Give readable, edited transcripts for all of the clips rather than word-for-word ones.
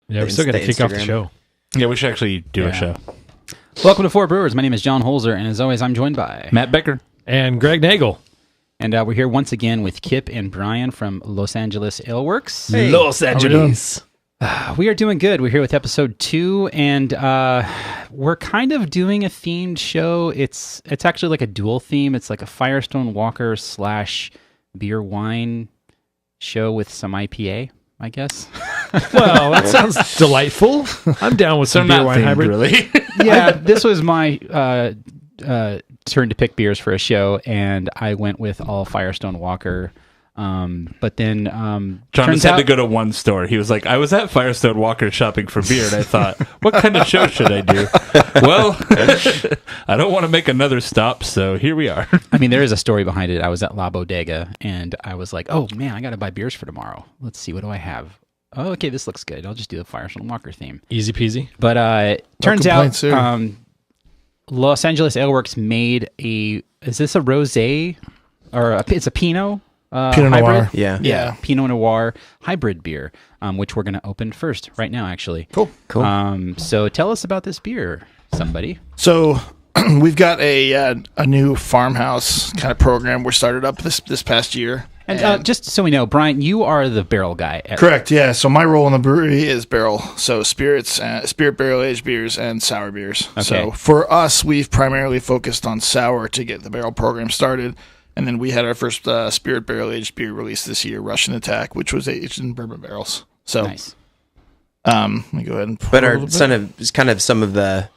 Yeah, we still got to kick off the show. Yeah, we should actually do a show. Welcome to Four Brewers. My name is John Holzer, and as always, I'm joined by Matt Becker and Greg Nagel. And we're here once again with Kip and Brian from Los Angeles Ale Works. Hey, Los Angeles. We are doing good. We're here with episode 2, and we're kind of doing a themed show. It's actually like a dual theme. It's like a Firestone Walker / beer wine show with some IPA, I guess. Well, that sounds delightful. I'm down with some beer wine hybrid. Really? Yeah, this was my turn to pick beers for a show, and I went with all Firestone Walker. But then John just had to go to one store. He was like, I was at Firestone Walker shopping for beer, and I thought, what kind of show should I do? Well, I don't want to make another stop, so here we are. I mean, there is a story behind it. I was at La Bodega, and I was like, oh, man, I got to buy beers for tomorrow. Let's see, what do I have? Oh, okay, this looks good. I'll just do the Firestone Walker theme. Easy peasy. But turns out Los Angeles Ale Works made is this a rosé? Or it's a Pinot? Pinot hybrid? Noir. Yeah. Pinot Noir hybrid beer, which we're going to open first right now, actually. Cool. So tell us about this beer, somebody. So we've got a new farmhouse kind of program we started up this past year. And just so we know, Brian, you are the barrel guy. Correct, yeah. So my role in the brewery is barrel. So spirits, spirit barrel-aged beers, and sour beers. Okay. So for us, we've primarily focused on sour to get the barrel program started. And then we had our first spirit barrel-aged beer released this year, Russian Attack, which was aged in bourbon barrels. So nice. Let me go ahead and But kind of some of the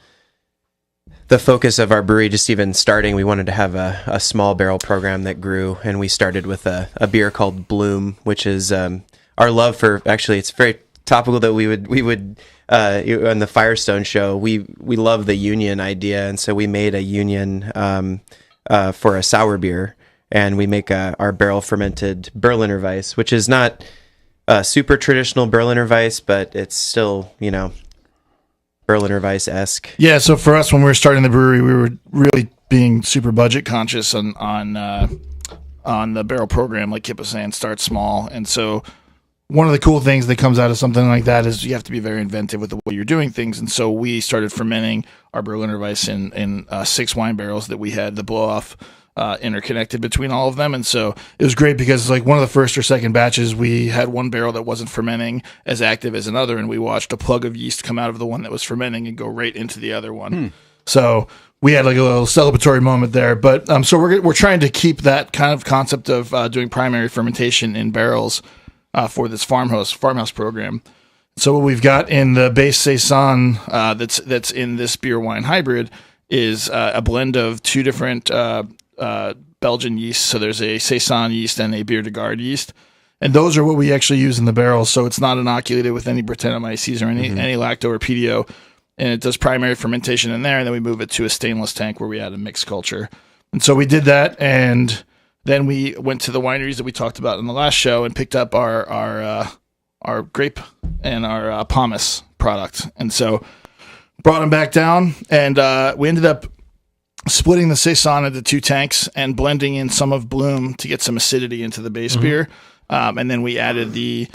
focus of our brewery, just even starting, we wanted to have a small barrel program that grew, and we started with a beer called Bloom, which is our love for, actually, it's very topical that we would on the Firestone show, we love the union idea, and so we made a union for a sour beer, and we make our barrel fermented Berliner Weiss, which is not super traditional Berliner Weiss, but it's still, Berliner Weiss-esque. Yeah, so for us, when we were starting the brewery, we were really being super budget conscious on the barrel program, like Kip was saying, start small. And so one of the cool things that comes out of something like that is you have to be very inventive with the way you're doing things. And so we started fermenting our Berliner Weiss in 6 wine barrels that we had the blow-off interconnected between all of them. And so it was great because like one of the first or second batches, we had one barrel that wasn't fermenting as active as another, and we watched a plug of yeast come out of the one that was fermenting and go right into the other one. So we had like a little celebratory moment there. But so we're trying to keep that kind of concept of doing primary fermentation in barrels for this farmhouse program. So what we've got in the base saison that's in this beer wine hybrid is a blend of 2 different Belgian yeast. So there's a saison yeast and a Bière de Garde yeast. And those are what we actually use in the barrels. So it's not inoculated with any Brettanomyces or any lacto or PDO. And it does primary fermentation in there. And then we move it to a stainless tank where we add a mixed culture. And so we did that. And then we went to the wineries that we talked about in the last show and picked up our grape and our pomace product. And so brought them back down. And we ended up splitting the saison into 2 tanks and blending in some of Bloom to get some acidity into the base beer, and then we added the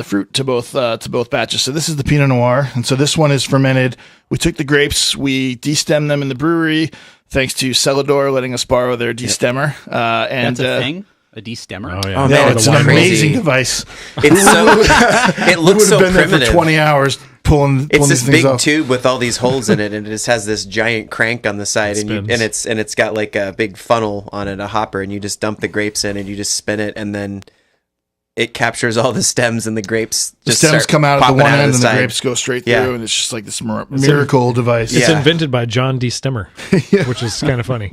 fruit to both batches. So this is the Pinot Noir, and so this one is fermented. We took the grapes, we destemmed them in the brewery, thanks to Celador letting us borrow their destemmer. And that's a thing. A destemmer. Oh yeah, yeah, it's an amazing device. It's so it looks so been primitive. There for 20 hours pulling it's these this things big off. tube with all these holes in it, and it just has this giant crank on the side, and it's got like a big funnel on it, a hopper, and you just dump the grapes in, and you just spin it, and then it captures all the stems, and the grapes just the stems come out at the one end, and side. the grapes go straight through, Yeah. and it's just like this miracle device. It's Yeah. invented by John D. Stemmer, which is kind of funny.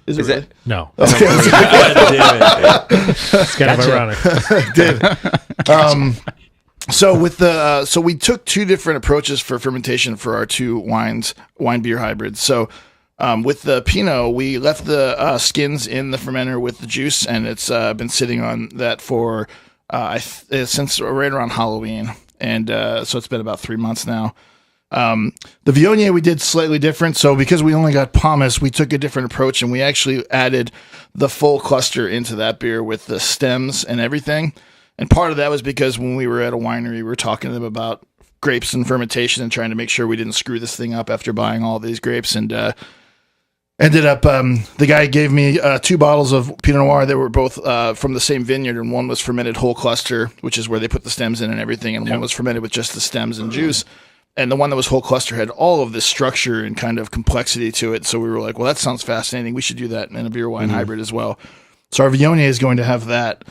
Is it? No. Okay. It's kind of ironic. Did. So we took 2 different approaches for fermentation for our 2 wine beer hybrids. So with the Pinot, we left the skins in the fermenter with the juice, and it's been sitting on that for since right around Halloween, and so it's been about 3 months now. The Viognier we did slightly different. So because we only got pomace, we took a different approach, and we actually added the full cluster into that beer with the stems and everything. And part of that was because when we were at a winery, we were talking to them about grapes and fermentation and trying to make sure we didn't screw this thing up after buying all these grapes. And ended up, the guy gave me 2 bottles of Pinot Noir that were both from the same vineyard, and one was fermented whole cluster, which is where they put the stems in and everything, and one was fermented with just the stems and juice. And the one that was whole cluster had all of this structure and kind of complexity to it. So we were like, well, that sounds fascinating. We should do that in a beer wine hybrid as well. So our Viognier is going to have that.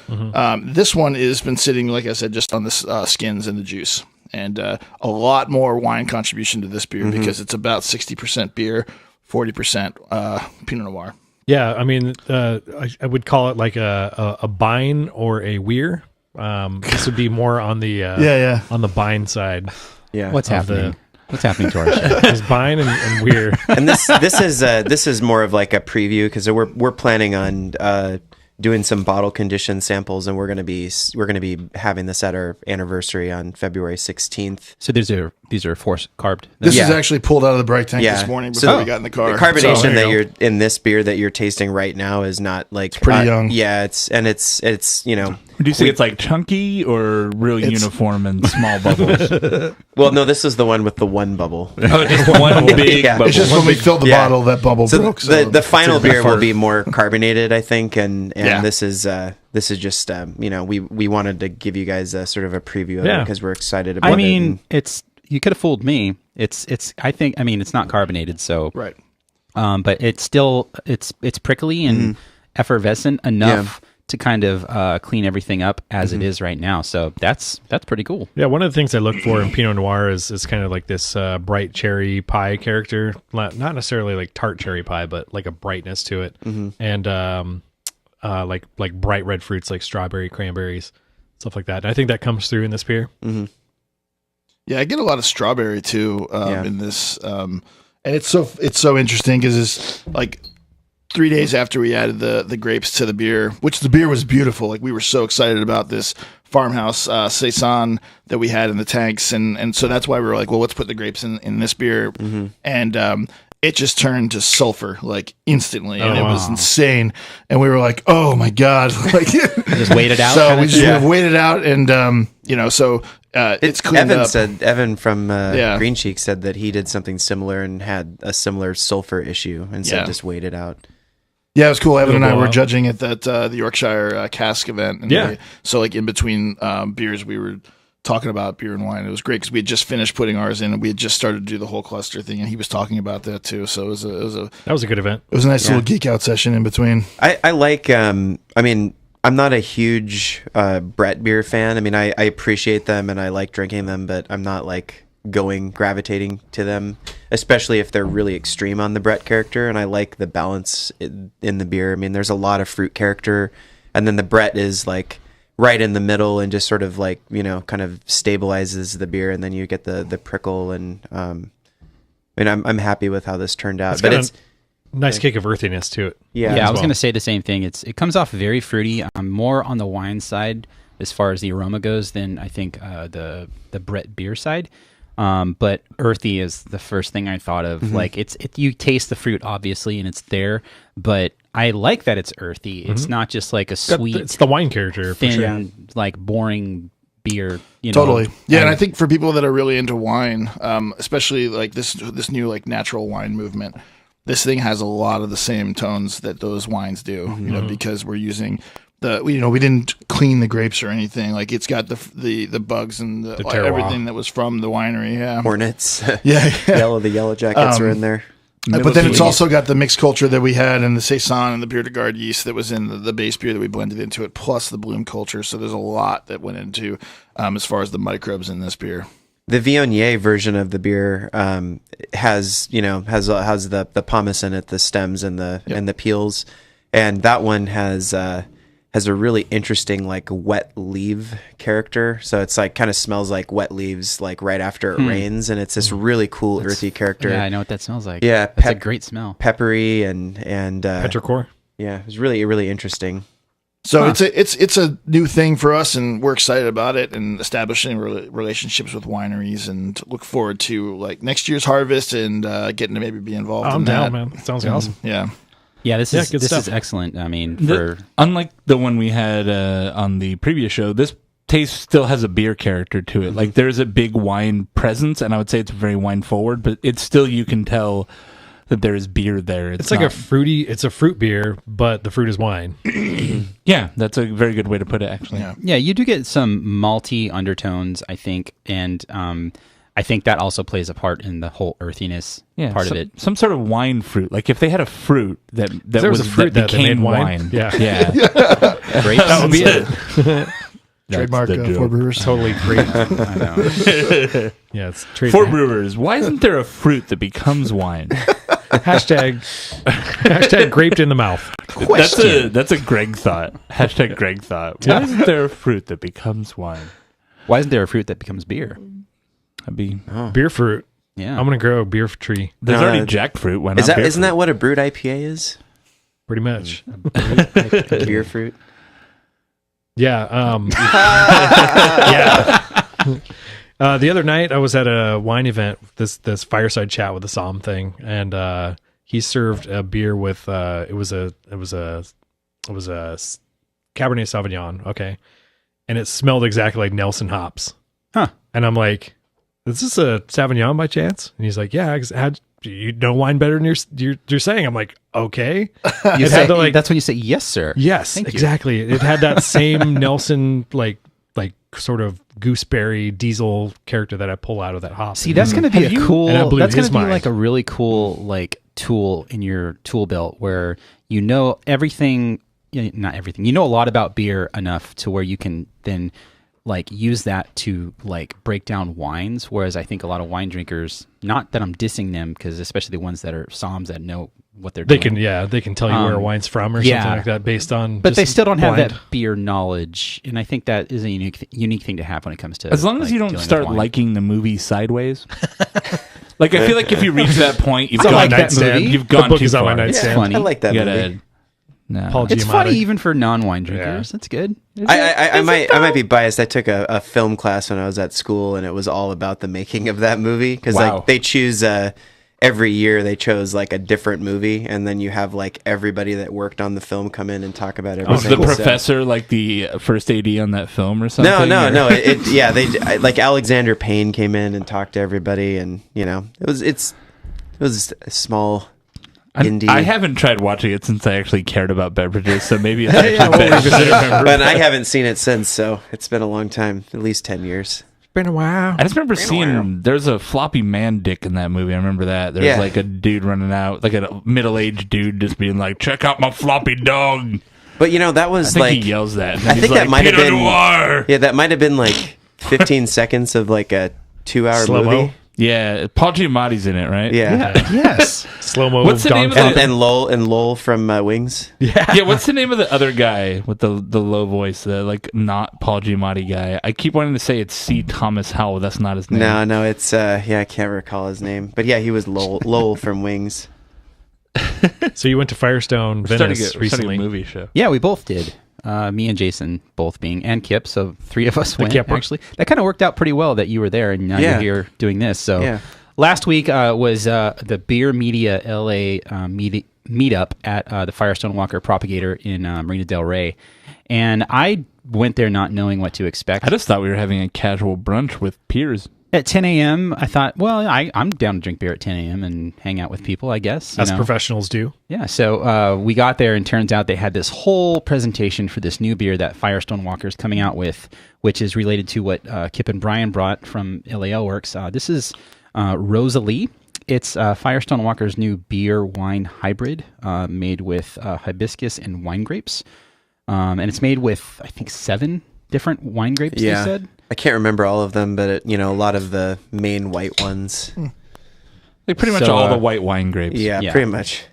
This one has been sitting, like I said, just on the skins and the juice. And a lot more wine contribution to this beer because it's about 60% beer, 40% Pinot Noir. Yeah, I mean, I would call it like a Bine or a Weir. This would be more on the on the Bine side. Yeah. What's happening? What's happening to our show? There's Bine and Weir. And this is more of like a preview because we're planning on doing some bottle condition samples, and we're gonna be having this at our anniversary on February 16th. So these are force carbed. This is actually pulled out of the bright tank this morning before we got in the car. The carbonation that you're in this beer that you're tasting right now is not like it's pretty young. Yeah, it's you know. Do you think it's like chunky or really uniform and small bubbles? Well, no, this is the one with the one bubble. Oh, just one big bubble. It's just when we filled the bottle, that bubble broke. So the final beer will be more carbonated, I think, and this is just we wanted to give you guys a sort of a preview of it because we're excited about it. I mean, you could have fooled me. It's not carbonated, so right. But it's still it's prickly and effervescent enough to kind of clean everything up as it is right now. So that's pretty cool. Yeah, one of the things I look for in Pinot Noir is kind of like this bright cherry pie character. Not necessarily like tart cherry pie, but like a brightness to it. And like bright red fruits like strawberry, cranberries, stuff like that. And I think that comes through in this beer. Yeah, I get a lot of strawberry too in this. And it's so interesting because it's like 3 days after we added the grapes to the beer, which the beer was beautiful. Like we were so excited about this farmhouse saison that we had in the tanks, and so that's why we were like, well, let's put the grapes in this beer, and it just turned to sulfur like instantly, and it was insane. And we were like, oh my god, like just wait it out. So we just waited out, and it's cleaned up. Evan from Green Cheek said that he did something similar and had a similar sulfur issue, and said just wait it out. Yeah, it was cool. Evan and I were judging at the Yorkshire cask event. And so like in between beers, we were talking about beer and wine. It was great because we had just finished putting ours in, and we had just started to do the whole cluster thing, and he was talking about that too. So that was a good event. It was a nice little geek out session in between. I like. I mean, I'm not a huge Brett beer fan. I mean, I appreciate them and I like drinking them, but I'm not like gravitating to them, especially if they're really extreme on the Brett character. And I like the balance in the beer. I mean, there's a lot of fruit character, and then the Brett is like right in the middle and just sort of like, kind of stabilizes the beer, and then you get the prickle. And I mean, I'm happy with how this turned out. But it's nice kick of earthiness to it. Yeah, I was going to say the same thing. It comes off very fruity. I'm more on the wine side as far as the aroma goes than I think the Brett beer side. But earthy is the first thing I thought of. Like you taste the fruit obviously, and it's there, but I like that it's earthy. It's not just like a sweet. It's the wine character, thin, for sure. like boring beer. Totally. Yeah, and I think for people that are really into wine, especially like this new like natural wine movement, this thing has a lot of the same tones that those wines do. Because we're using we didn't clean the grapes or anything. Like it's got the bugs and the everything that was from the winery. Yeah, hornets. The yellow jackets are in there. But then it's also got the mixed culture that we had, and the saison and the Bière de Garde yeast that was in the base beer that we blended into it, plus the bloom culture. So there's a lot that went into as far as the microbes in this beer. The Viognier version of the beer has the pomace in it, the stems and the peels, and that one has a really interesting like wet leaf character. So it's like kind of smells like wet leaves like right after it rains, and it's this really cool earthy character. Yeah, I know what that smells like. Yeah, that's a great smell. Peppery and petrichor. Yeah, it was really really interesting. So it's a new thing for us, and we're excited about it and establishing relationships with wineries, and look forward to like next year's harvest and getting to maybe be involved. I'm down, man. It sounds awesome. Yeah, this is excellent. I mean, unlike the one we had on the previous show, this taste still has a beer character to it. Like there's a big wine presence, and I would say it's very wine forward, but it's still, you can tell that there is beer there. It's like it's a fruit beer, but the fruit is wine. Yeah, that's a very good way to put it, actually. Yeah, you do get some malty undertones, I think, and I think that also plays a part in the whole earthiness part of it. Some sort of wine fruit. Like if they had a fruit that there was a fruit that became made wine. Yeah. Grapes. That would be it. Trademark for Brewers. Totally great. I know. Yeah, it's trade For Brewers, why isn't there a fruit that becomes wine? hashtag graped in the mouth. That's a Greg thought. Hashtag Greg thought. Why isn't there a fruit that becomes wine? Why isn't there a fruit that becomes beer? That'd be Beer fruit. Yeah. I'm gonna grow a beer tree. There's already jackfruit. Why not? Isn't that what a brewed IPA is? Pretty much. Beer fruit. Yeah. Yeah. The other night I was at a wine event, this fireside chat with the Somm thing, and he served a beer with it was a Cabernet Sauvignon, okay, and it smelled exactly like Nelson hops. Huh. And I'm like, is this a Sauvignon by chance? And he's like, yeah. You know wine better than you're saying. I'm like, okay. You say, that's when you say, yes, sir. Yes, Thank you. exactly. It had that same Nelson like sort of gooseberry diesel character that I pull out of that hop. See, that's going to be And that blew his mind. like a really cool like tool in your tool belt where you know everything, not everything. You know a lot about beer enough to where you can then like use that to like break down wines, whereas I think a lot of wine drinkers, not that I'm dissing them, because especially the ones that are somms that know what they're doing. They can tell you where a wine's from or something like that based on. But they still don't have blind. that beer knowledge, and I think that is a unique thing to have when it comes to. As long as you don't start liking the movie Sideways. Like I feel like if you reach that point, you've I gone like that movie. You've gone book too is on my far. nightstand. It's funny. I like that You movie. gotta- No. Paul It's Giamatti. funny even for non-wine drinkers. That's good. I might be biased. I took a film class when I was at school, and it was all about the making of that movie because Wow. like they choose every year they chose like a different movie, and then you have like everybody that worked on the film come in and talk about Was everything. the So- professor like the first AD on that film or something? No. or- They like Alexander Payne came in and talked to everybody, and it was a small. Indie. I haven't tried watching it since I actually cared about beverages, so maybe it's Yeah, actually we'll revisit it. But I haven't seen it since, so it's been a long time, at least 10 years. It's been a while. I just remember seeing there's a floppy man dick in that movie. I remember that. There's like a dude running out, like a middle-aged dude just being like, check out my floppy dog. But that was I think like he yells that. And I he's think that like, might have Pinot been Noir. Yeah, that might have been like 15 seconds of like a 2-hour Slow-mo. movie. Yeah, Paul Giamatti's in it, right? Yeah. Yes. Slow mo. What's the name of that? And Lowell from Wings. Yeah, what's the name of the other guy with the low voice, the like not Paul Giamatti guy? I keep wanting to say it's C. Thomas Howell. That's not his name. No, it's I can't recall his name. But yeah, he was Lowell from Wings. So you went to Firestone, We're starting Venice a recently. movie show. Yeah, we both did. Me and Jason both being, and Kip, so 3 of us went, Kip one. actually. That kind of worked out pretty well that you were there, and now you're here doing this. So Yeah. last week was the Beer Media LA meetup at the Firestone Walker Propagator in Marina Del Rey. And I went there not knowing what to expect. I just thought we were having a casual brunch with peers. At 10 a.m., I thought, well, I'm down to drink beer at 10 a.m. and hang out with people, I guess. As professionals do. Yeah, so we got there, and turns out they had this whole presentation for this new beer that Firestone Walker is coming out with, which is related to what Kip and Brian brought from LAL Works. This is Rosalie. It's Firestone Walker's new beer-wine hybrid made with hibiscus and wine grapes. And it's made with, I think, 7 different wine grapes, they said. I can't remember all of them, but a lot of the main white ones. Like pretty much So, all the white wine grapes. Yeah, Yeah. pretty much.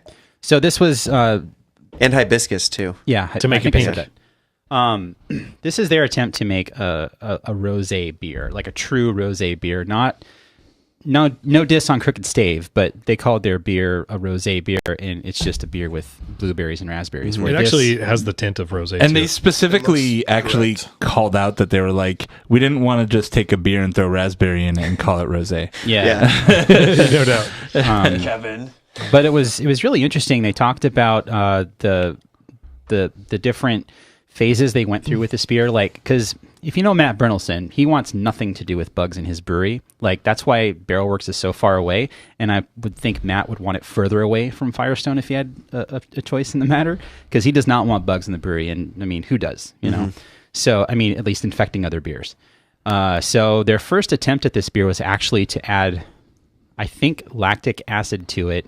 So this was... And hibiscus too. Yeah, To make I it think I said pink. that. This is their attempt to make a rosé beer, like a true rosé beer. No diss on Crooked Stave, but they called their beer a rosé beer, and it's just a beer with blueberries and raspberries. where It this- actually has the tint of rosé. And too. they specifically actually called out that they were like, we didn't want to just take a beer and throw raspberry in it and call it rosé. yeah. no doubt. Kevin. But it was really interesting. They talked about the different phases they went through with this beer, like because if you know Matt Brynildson, he wants nothing to do with bugs in his brewery. Like, that's why Barrel Works is so far away, and I would think Matt would want it further away from Firestone if he had a choice in the matter, because he does not want bugs in the brewery, and I mean, who does, you know? So, I mean, at least infecting other beers. So their first attempt at this beer was actually to add, I think, lactic acid to it.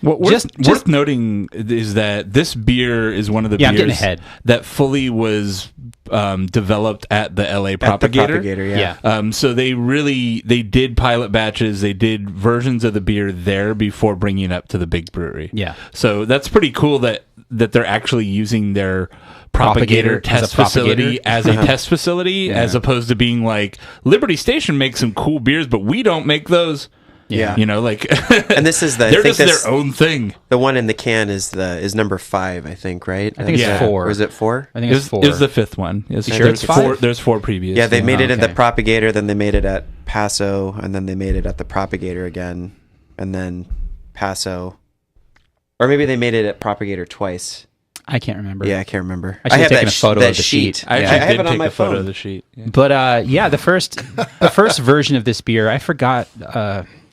Worth noting is that this beer is one of the beers that fully was developed at the LA Propagator. So they did pilot batches. They did versions of the beer there before bringing it up to the big brewery. Yeah. So that's pretty cool that they're actually using their Propagator test facility as a test facility, as opposed to being like, Liberty Station makes some cool beers, but we don't make those. Yeah, you know, like, and this is they're just their own thing. The one in the can is number 5, I think, right? I think it's 4. Or is it 4? I think it's 4. It was the 5th one. Sure it's 5? There's 4 previous. Yeah, they made it at the Propagator, then they made it at Paso, and then they made it at the Propagator again, and then Paso, or maybe they made it at Propagator twice. I can't remember. Yeah, I can't rember. I have taken a photo of the sheet. I have it on my phone. Photo of the sheet. Yeah. But the first version of this beer, I forgot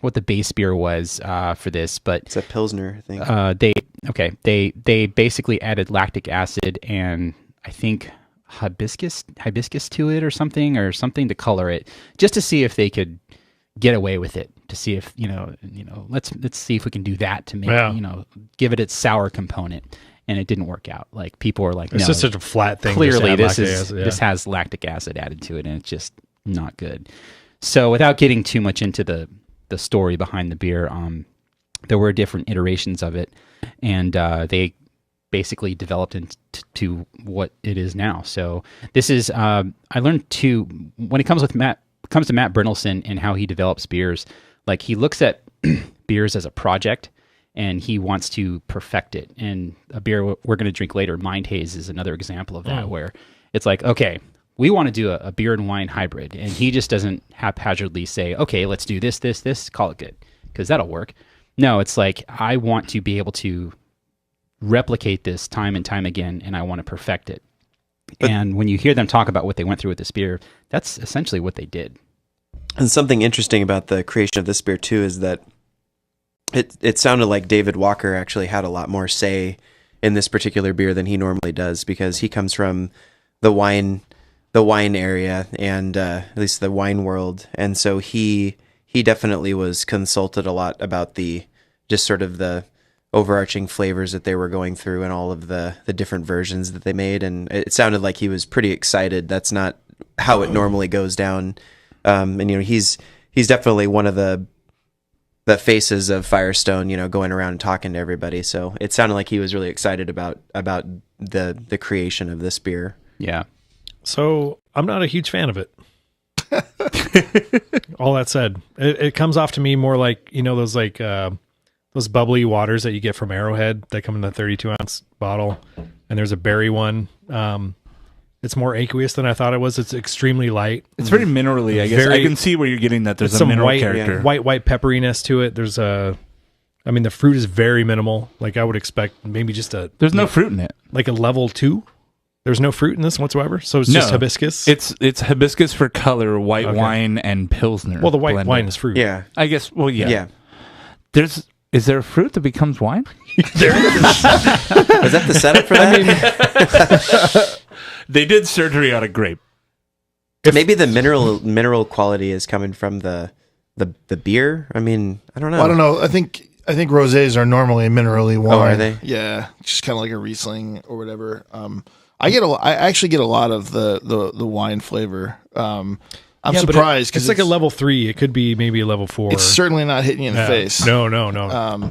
what the base beer was for this, but it's a Pilsner, I think. They basically added lactic acid and I think hibiscus to it or something to color it, just to see if they could get away with it, to see if let's see if we can do that to make give it its sour component. And it didn't work out. Like, people were like, it's just such a flat thing. Clearly, this has lactic acid added to it, and it's just not good. So, without getting too much into the story behind the beer, there were different iterations of it, and they basically developed into what it is now. So, this is I learned too, when it comes to Matt Brynildson and how he develops beers. Like, he looks at beers as a project, and he wants to perfect it. And a beer we're going to drink later, Mind Haze, is another example of that, where it's like, okay, we want to do a beer and wine hybrid. And he just doesn't haphazardly say, okay, let's do this, call it good, because that'll work. No, it's like, I want to be able to replicate this time and time again, and I want to perfect it. And when you hear them talk about what they went through with this beer, that's essentially what they did. And something interesting about the creation of this beer, too, is that it sounded like David Walker actually had a lot more say in this particular beer than he normally does, because he comes from the wine area and at least the wine world, and so he definitely was consulted a lot about the just sort of the overarching flavors that they were going through and all of the different versions that they made, and it sounded like he was pretty excited. That's not how it normally goes down, and he's definitely one of the faces of Firestone, going around and talking to everybody. So it sounded like he was really excited about the creation of this beer. Yeah. So I'm not a huge fan of it. All that said, it comes off to me more like, those those bubbly waters that you get from Arrowhead that come in the 32-ounce bottle, and there's a berry one. It's more aqueous than I thought it was. It's extremely light. It's very minerally, I guess. I can see where you're getting that. There's a mineral character. White pepperiness to it. There's the fruit is very minimal. Like, I would expect maybe just there's no fruit in it. Like a level 2. There's no fruit in this whatsoever. So it's just hibiscus. It's hibiscus for color, white wine, and Pilsner. Well, the white wine is fruit. Yeah. I guess, yeah. Is there a fruit that becomes wine? There is. Is that the setup for that? They did surgery on a grape. Maybe the mineral quality is coming from the beer. I don't know. Well, I don't know. I think rosés are normally minerally wine. Oh, are they? Yeah, just kind of like a Riesling or whatever. I actually get a lot of the wine flavor. I'm surprised because it's like a level 3. It could be maybe a level 4. It's certainly not hitting you in the face. No.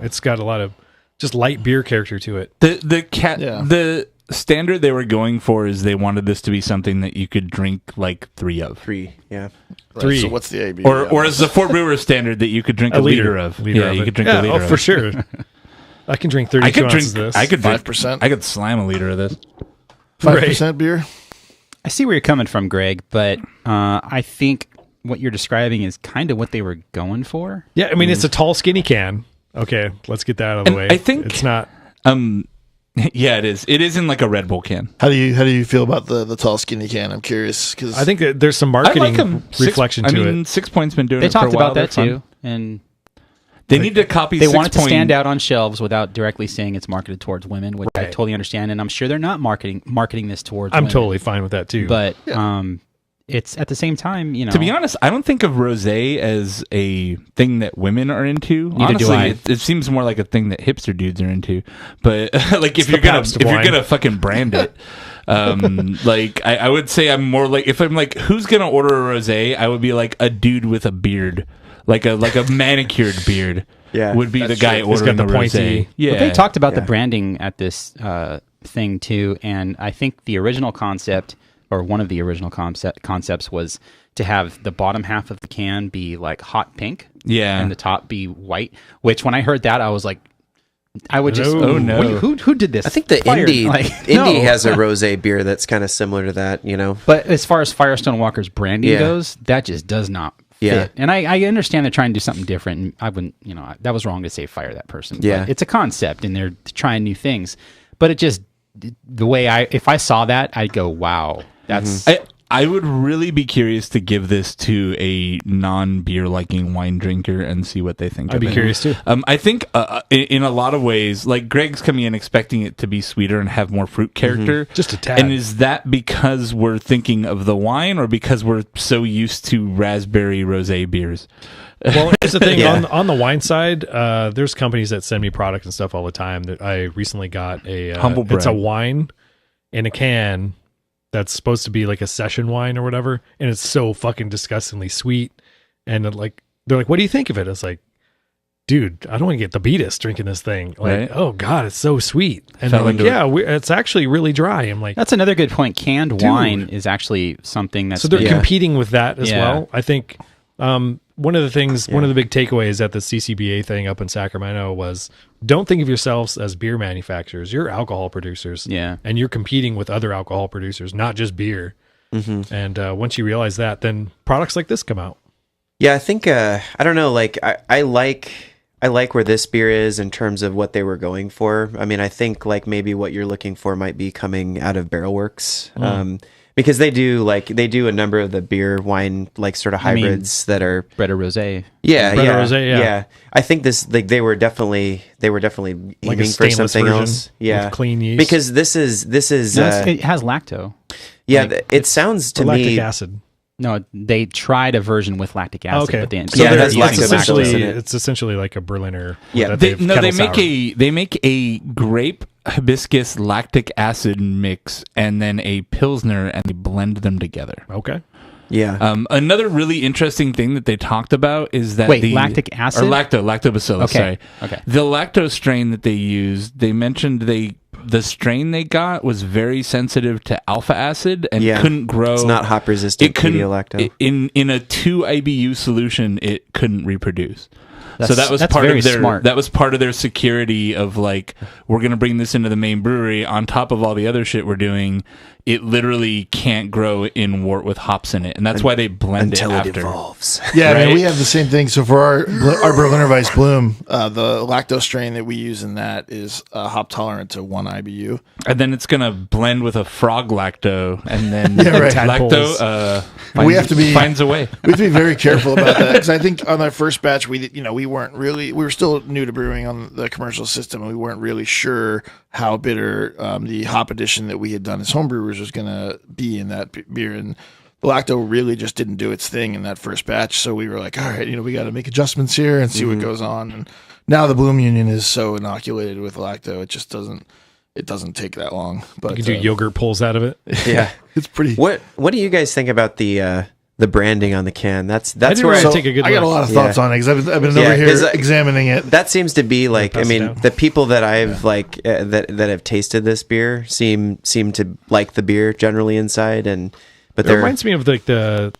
It's got a lot of just light beer character to it. The standard they were going for is they wanted this to be something that you could drink like 3 of. 3, yeah. Right, 3. So what's the ABV? Or as the Fort Brewers standard that you could drink a liter of. You could drink a liter of. For sure. I can drink 32 ounces of this. I could 5%. I could slam a liter of this. 5% beer. I see where you're coming from, Greg, but I think what you're describing is kind of what they were going for. Yeah, it's a tall, skinny can. Okay, let's get that out of the way. I think it's not. Yeah, it is. It is in like a Red Bull can. How do you feel about the tall skinny can? I'm curious because I think that there's some marketing reflection to it. 6 Point's been doing they it for a while. They talked about that too, and they need to copy. They want it to stand out on shelves without directly saying it's marketed towards women, which I totally understand, and I'm sure they're not marketing this towards. I'm women. totally fine with that too. But it's at the same time, To be honest, I don't think of rosé as a thing that women are into. Neither do I. It seems more like a thing that hipster dudes are into. But like if you're gonna fucking brand it, like I would say I'm more like, if I'm like, who's gonna order a rosé, I would be like a dude with a beard, like a manicured beard. Yeah, would be the guy ordering the rosé. Yeah, but they talked about the branding at this thing too, and I think the original concept, or one of the original concepts, was to have the bottom half of the can be like hot pink, and the top be white. Which, when I heard that, I was like, I would just, oh no, who did this? I think the Indy has a rosé beer that's kind of similar to that, But as far as Firestone Walker's branding goes, that just does not fit. Yeah. And I understand they're trying to do something different. And I wouldn't, that was wrong to say fire that person. Yeah, but it's a concept, and they're trying new things. But it just, the way if I saw that, I'd go, wow. That's. I would really be curious to give this to a non-beer liking wine drinker and see what they think. I'd be curious too. I think in a lot of ways, like Greg's coming in expecting it to be sweeter and have more fruit character, just a tad. And is that because we're thinking of the wine, or because we're so used to raspberry rosé beers? Well, here's the thing. On the wine side, there's companies that send me product and stuff all the time. That I recently got Humble Bread. It's a wine in a can that's supposed to be like a session wine or whatever, and it's so fucking disgustingly sweet. And they're like, what do you think of it? It's like, dude, I don't want to get the beatus drinking this thing. Like, oh god, it's so sweet. And they're like, it's actually really dry. I'm like, that's another good point. Canned wine is actually something that's, so they're competing with that as well. I think one of the big takeaways at the CCBA thing up in Sacramento was, don't think of yourselves as beer manufacturers. You're alcohol producers. Yeah. And you're competing with other alcohol producers, not just beer. Mm-hmm. And once you realize that, then products like this come out. Yeah, I think, I don't know, like, I like where this beer is in terms of what they were going for. I mean, I think like maybe what you're looking for might be coming out of Barrel Works. Because they do a number of the beer wine like sort of hybrids that are Brett or rosé. Yeah. I think this, like, they were definitely aiming like a for something else. Yeah, with clean yeast. Because this is it has lacto. Yeah, it sounds to me lactic acid. No, they tried a version with lactic acid. Okay. But it's essentially like a Berliner. Yeah, they make a grape hibiscus lactic acid mix and then a pilsner, and they blend them together. Okay. Yeah. Another really interesting thing that they talked about is that lactic acid or lactobacillus. Okay. The lactose strain that they used, they mentioned the strain they got was very sensitive to alpha acid and couldn't grow. It's not hop resistant. It couldn't in a 2 IBU solution. It couldn't reproduce. So that was part of their smart. That was part of their security of like, we're going to bring this into the main brewery on top of all the other shit we're doing. It literally can't grow in wort with hops in it, and that's why they blend it after. It evolves. Yeah, right? I mean, we have the same thing. So for our Berliner Weiss Bloom, the lactose strain that we use in that is hop tolerant to 1 IBU, and then it's gonna blend with a frog lacto, and then lacto. We have to be finds a way. We have to be very careful about that, because I think on our first batch, we were still new to brewing on the commercial system, and we weren't really sure how bitter the hop addition that we had done as homebrewers was going to be in that beer, and the lacto really just didn't do its thing in that first batch. So we were like, all right, we got to make adjustments here and see what goes on. And now the Bloom Union is so inoculated with lacto, it just doesn't take that long. But you can do yogurt pulls out of it. Yeah, it's pretty. What do you guys think about the branding on the can? That's where I take a good look. I got a lot of thoughts on it, because I've been over here examining it. That seems to be like, I mean, the people that I've that have tasted this beer seem to like the beer generally inside, but it reminds me of like the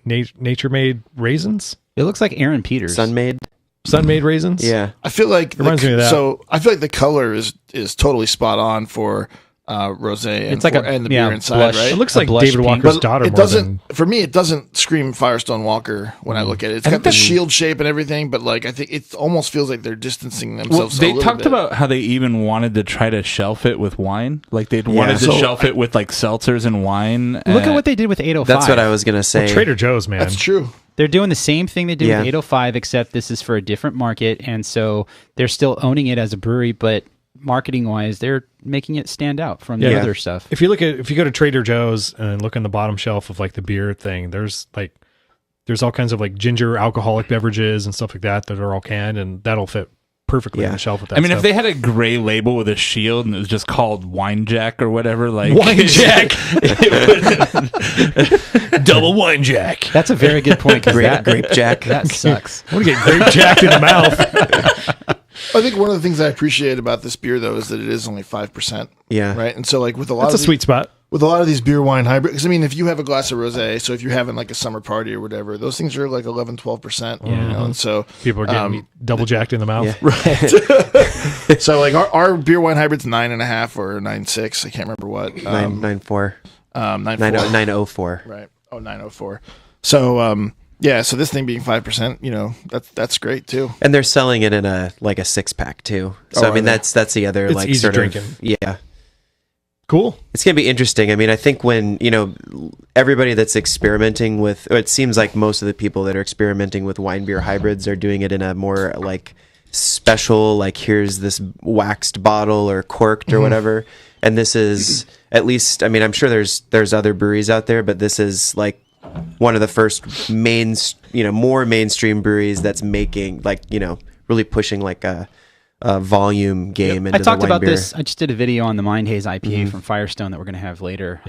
Nature Made raisins. It looks like Aaron Peters. Sun-made raisins. Yeah, I feel like reminds me of that. So I feel like the color is totally spot on for rosé It's like and the beer inside, blush. right? It looks like David pink. Walker's But daughter. it doesn't. For me, it doesn't scream Firestone Walker when I look at it. It's got the shield shape and everything, but like I think it almost feels like they're distancing themselves. They talked about how they even wanted to try to shelf it with wine. Like they'd wanted to shelf it with like seltzers and wine. Look at what they did with 805. That's what I was gonna say. Well, Trader Joe's, man. That's true. They're doing the same thing they did with 805, except this is for a different market, and so they're still owning it as a brewery, but marketing wise, they're making it stand out from the other stuff. If you go to Trader Joe's and look on the bottom shelf of like the beer thing, there's all kinds of like ginger alcoholic beverages and stuff like that are all canned, and that'll fit perfectly on the shelf with that. I mean, stuff. if they had a gray label with a shield and it was just called Wine Jack or whatever, like Wine Jack, double Wine Jack. That's a very good point. Grape Jack. That sucks. I want to get grape jacked in the mouth. I think one of the things I appreciate about this beer, though, is that it is only 5%. Yeah. Right. And so, like with a lot, That's a sweet spot. With a lot of these beer wine hybrid, because I mean, if you have a glass of rosé, so if you're having like a summer party or whatever, those things are like 11, 12%. You know, and so People are getting double jacked in the mouth. Yeah. Right. So like our beer wine hybrid's 9.5 or 9.6. I can't remember what. 9.4. 9.04. Right. Oh, 9.04. So yeah, so this thing being 5%, you know, that's great too. And they're selling it in a 6-pack too. So I mean, that's the other It's like easy sort drinking. of yeah. Cool. It's going to be interesting. I mean, I think when, everybody that's experimenting with, or it seems like most of the people that are experimenting with wine beer hybrids are doing it in a more like special, like here's this waxed bottle or corked or whatever. And this is at least, I mean, I'm sure there's other breweries out there, but this is like one of the first more mainstream breweries that's making really pushing like a volume game into I talked the wine about beer. this. I just did a video on the Mind Haze IPA from Firestone that we're going to have later.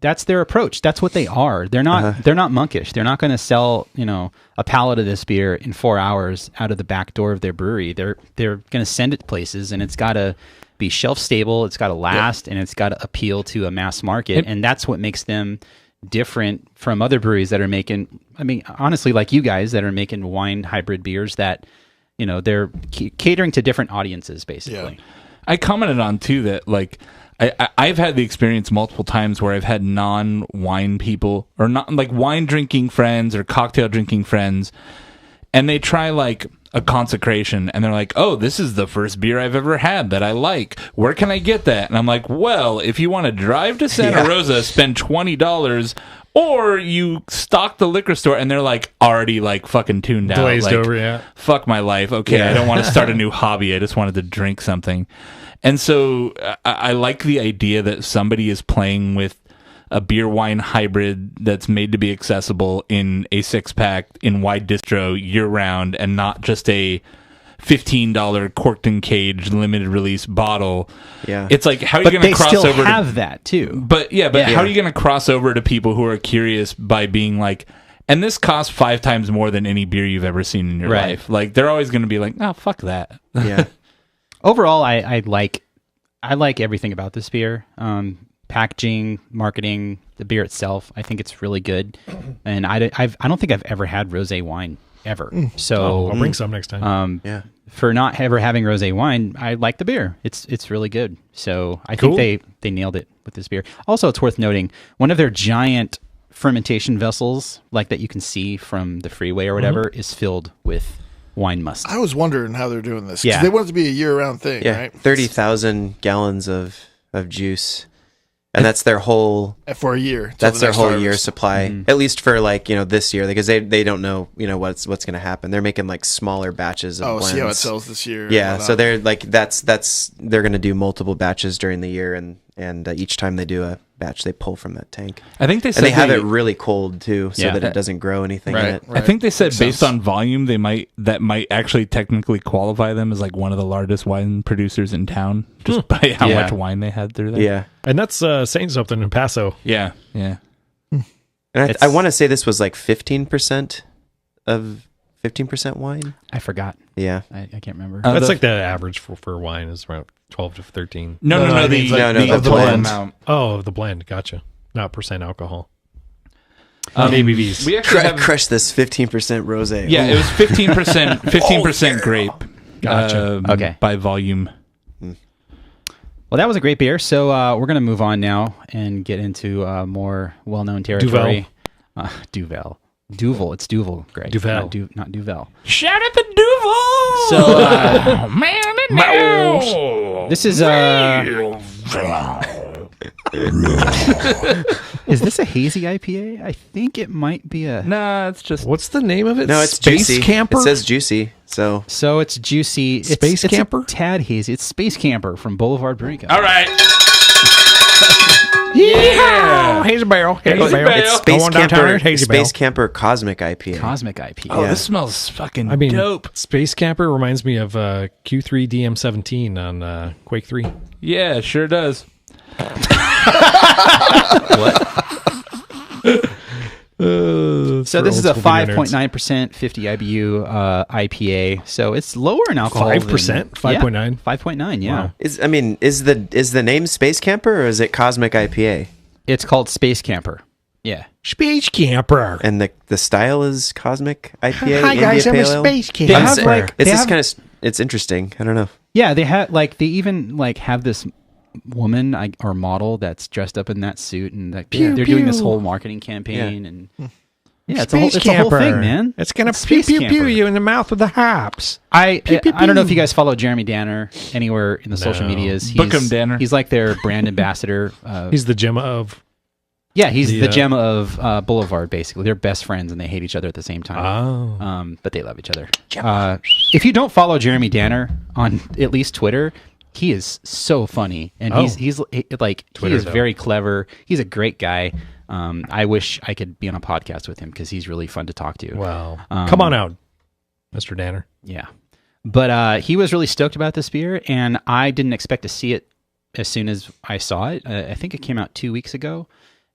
That's their approach. That's what they are. They're not. They're not monkish. They're not going to sell a pallet of this beer in 4 hours out of the back door of their brewery. They're going to send it places, and it's got to be shelf stable. It's got to last, and it's got to appeal to a mass market. And that's what makes them different from other breweries that are making. I mean, honestly, like you guys that are making wine hybrid beers that. They're catering to different audiences, basically. Yeah. I commented on, too, that, like, I've had the experience multiple times where I've had non-wine people, or not like wine-drinking friends or cocktail-drinking friends, and they try, like, a consecration, and they're like, oh, this is the first beer I've ever had that I like. Where can I get that? And I'm like, well, if you want to drive to Santa Rosa, spend $20, or you stock the liquor store and they're like already like fucking tuned out. Glazed like, over, fuck my life. Okay, I don't want to start a new hobby. I just wanted to drink something. And so I like the idea that somebody is playing with a beer wine hybrid that's made to be accessible in a 6-pack in wide distro year round and not just a $15 corked and caged limited release bottle. Yeah, it's like how are you going to cross over? But they still have that too. But how are you going to cross over to people who are curious by being like, and this costs 5 times more than any beer you've ever seen in your life? Like they're always going to be like, oh fuck that. Yeah. Overall, I like everything about this beer. Packaging, marketing, the beer itself. I think it's really good, and I don't think I've ever had rosé wine ever. So I'll bring some next time. For not ever having rosé wine, I like the beer. It's really good. So I think they nailed it with this beer. Also, it's worth noting one of their giant fermentation vessels, like that you can see from the freeway or whatever, is filled with wine must. I was wondering how they're doing this. Yeah, they want it to be a year-round thing. Yeah, right? 30,000 gallons of juice. And that's their whole for a year. That's their whole year supply, at least for this year, because they don't know what's going to happen. They're making like smaller batches of blends. See how it sells this year. Yeah, so they're like they're going to do multiple batches during the year, and each time they do a batch, they pull from that tank. I think they said they have it really cold too, so that it doesn't grow anything in it. Right. I think they said based on volume, that might actually technically qualify them as like one of the largest wine producers in town, just by how much wine they had through there. Yeah, and that's saying something in Paso. Yeah. And I want to say this was like 15% wine. I forgot. Yeah, I can't remember. That's like the average for wine is around 12 to 13. No, the blend amount. Oh, the blend. Gotcha. Not percent alcohol. ABVs. We actually crushed this 15% rosé. Yeah, it was 15% grape. Gotcha. Okay. By volume. Well, that was a great beer. So we're going to move on now and get into more well-known territory. Duvel. Duvel. It's Duvel, Greg. Duvel. Not Duvel. Shout out to Duvel! So, man, this is is this a hazy IPA? I think it might be a... Nah, it's just... What's the name of it? No, it's Space Juicy. Camper? It says Juicy, so... So it's Juicy. Space Camper? It's a tad hazy. It's Space Camper from Boulevard Brewing Company. All right. Yeah! Hazy Barrel. It's Space Camper, Hazy Space Camper Cosmic IPA. Cosmic IPA. Oh, this smells fucking dope. Space Camper reminds me of Q3 DM17 on Quake 3. Yeah, sure does. So this is a 5.9% 50 IBU IPA. So it's lower in alcohol. 5%? 5.9? 5.9, yeah. Wow. Is the name Space Camper or is it Cosmic IPA? It's called Space Camper. Yeah. Space Camper. And the style is Cosmic IPA. Hi guys, India I'm a Pale Ale? Space Camper. It's interesting. I don't know. Yeah, they even have this woman or model that's dressed up in that suit, and they're doing this whole marketing campaign, and it's a whole thing, man. It's gonna pew pew you in the mouth with the hops. I don't know if you guys follow Jeremy Danner anywhere in the social medias. Book him, Danner. He's like their brand ambassador. He's the Gemma of... Yeah, he's the Gemma of Boulevard, basically. They're best friends, and they hate each other at the same time. Oh. But they love each other. If you don't follow Jeremy Danner on at least Twitter, he is so funny, and he's very clever. He's a great guy. I wish I could be on a podcast with him because he's really fun to talk to. Wow. Come on out, Mr. Danner. Yeah. But he was really stoked about this beer, and I didn't expect to see it as soon as I saw it. I think it came out 2 weeks ago,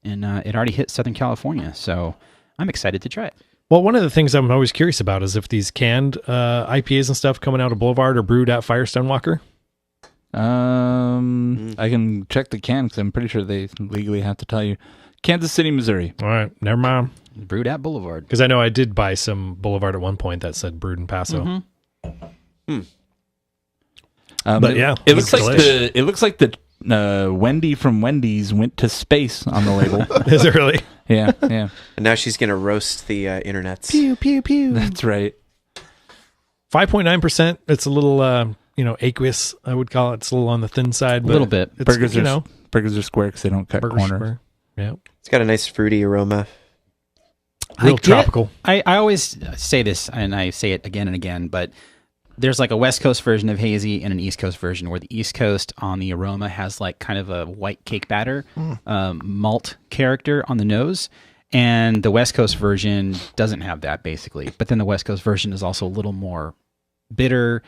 and it already hit Southern California, so I'm excited to try it. Well, one of the things I'm always curious about is if these canned IPAs and stuff coming out of Boulevard are brewed at Firestone Walker. I can check the can because I'm pretty sure they legally have to tell you. Kansas City, Missouri. All right, never mind. Brewed at Boulevard. Because I know I did buy some Boulevard at one point that said brewed in Paso. But yeah, it looks like the Wendy from Wendy's went to space on the label. Is it really? Yeah. And now she's gonna roast the internets. Pew pew pew. That's right. 5.9%. It's a little aqueous, I would call it. It's a little on the thin side. But a little bit. Burgers are square because they don't cut corners. Square. Yeah. It's got a nice fruity aroma. Real tropical. I always say this, and I say it again and again, but there's like a West Coast version of hazy and an East Coast version, where the East Coast on the aroma has like kind of a white cake batter, malt character on the nose. And the West Coast version doesn't have that, basically. But then the West Coast version is also a little more bitter,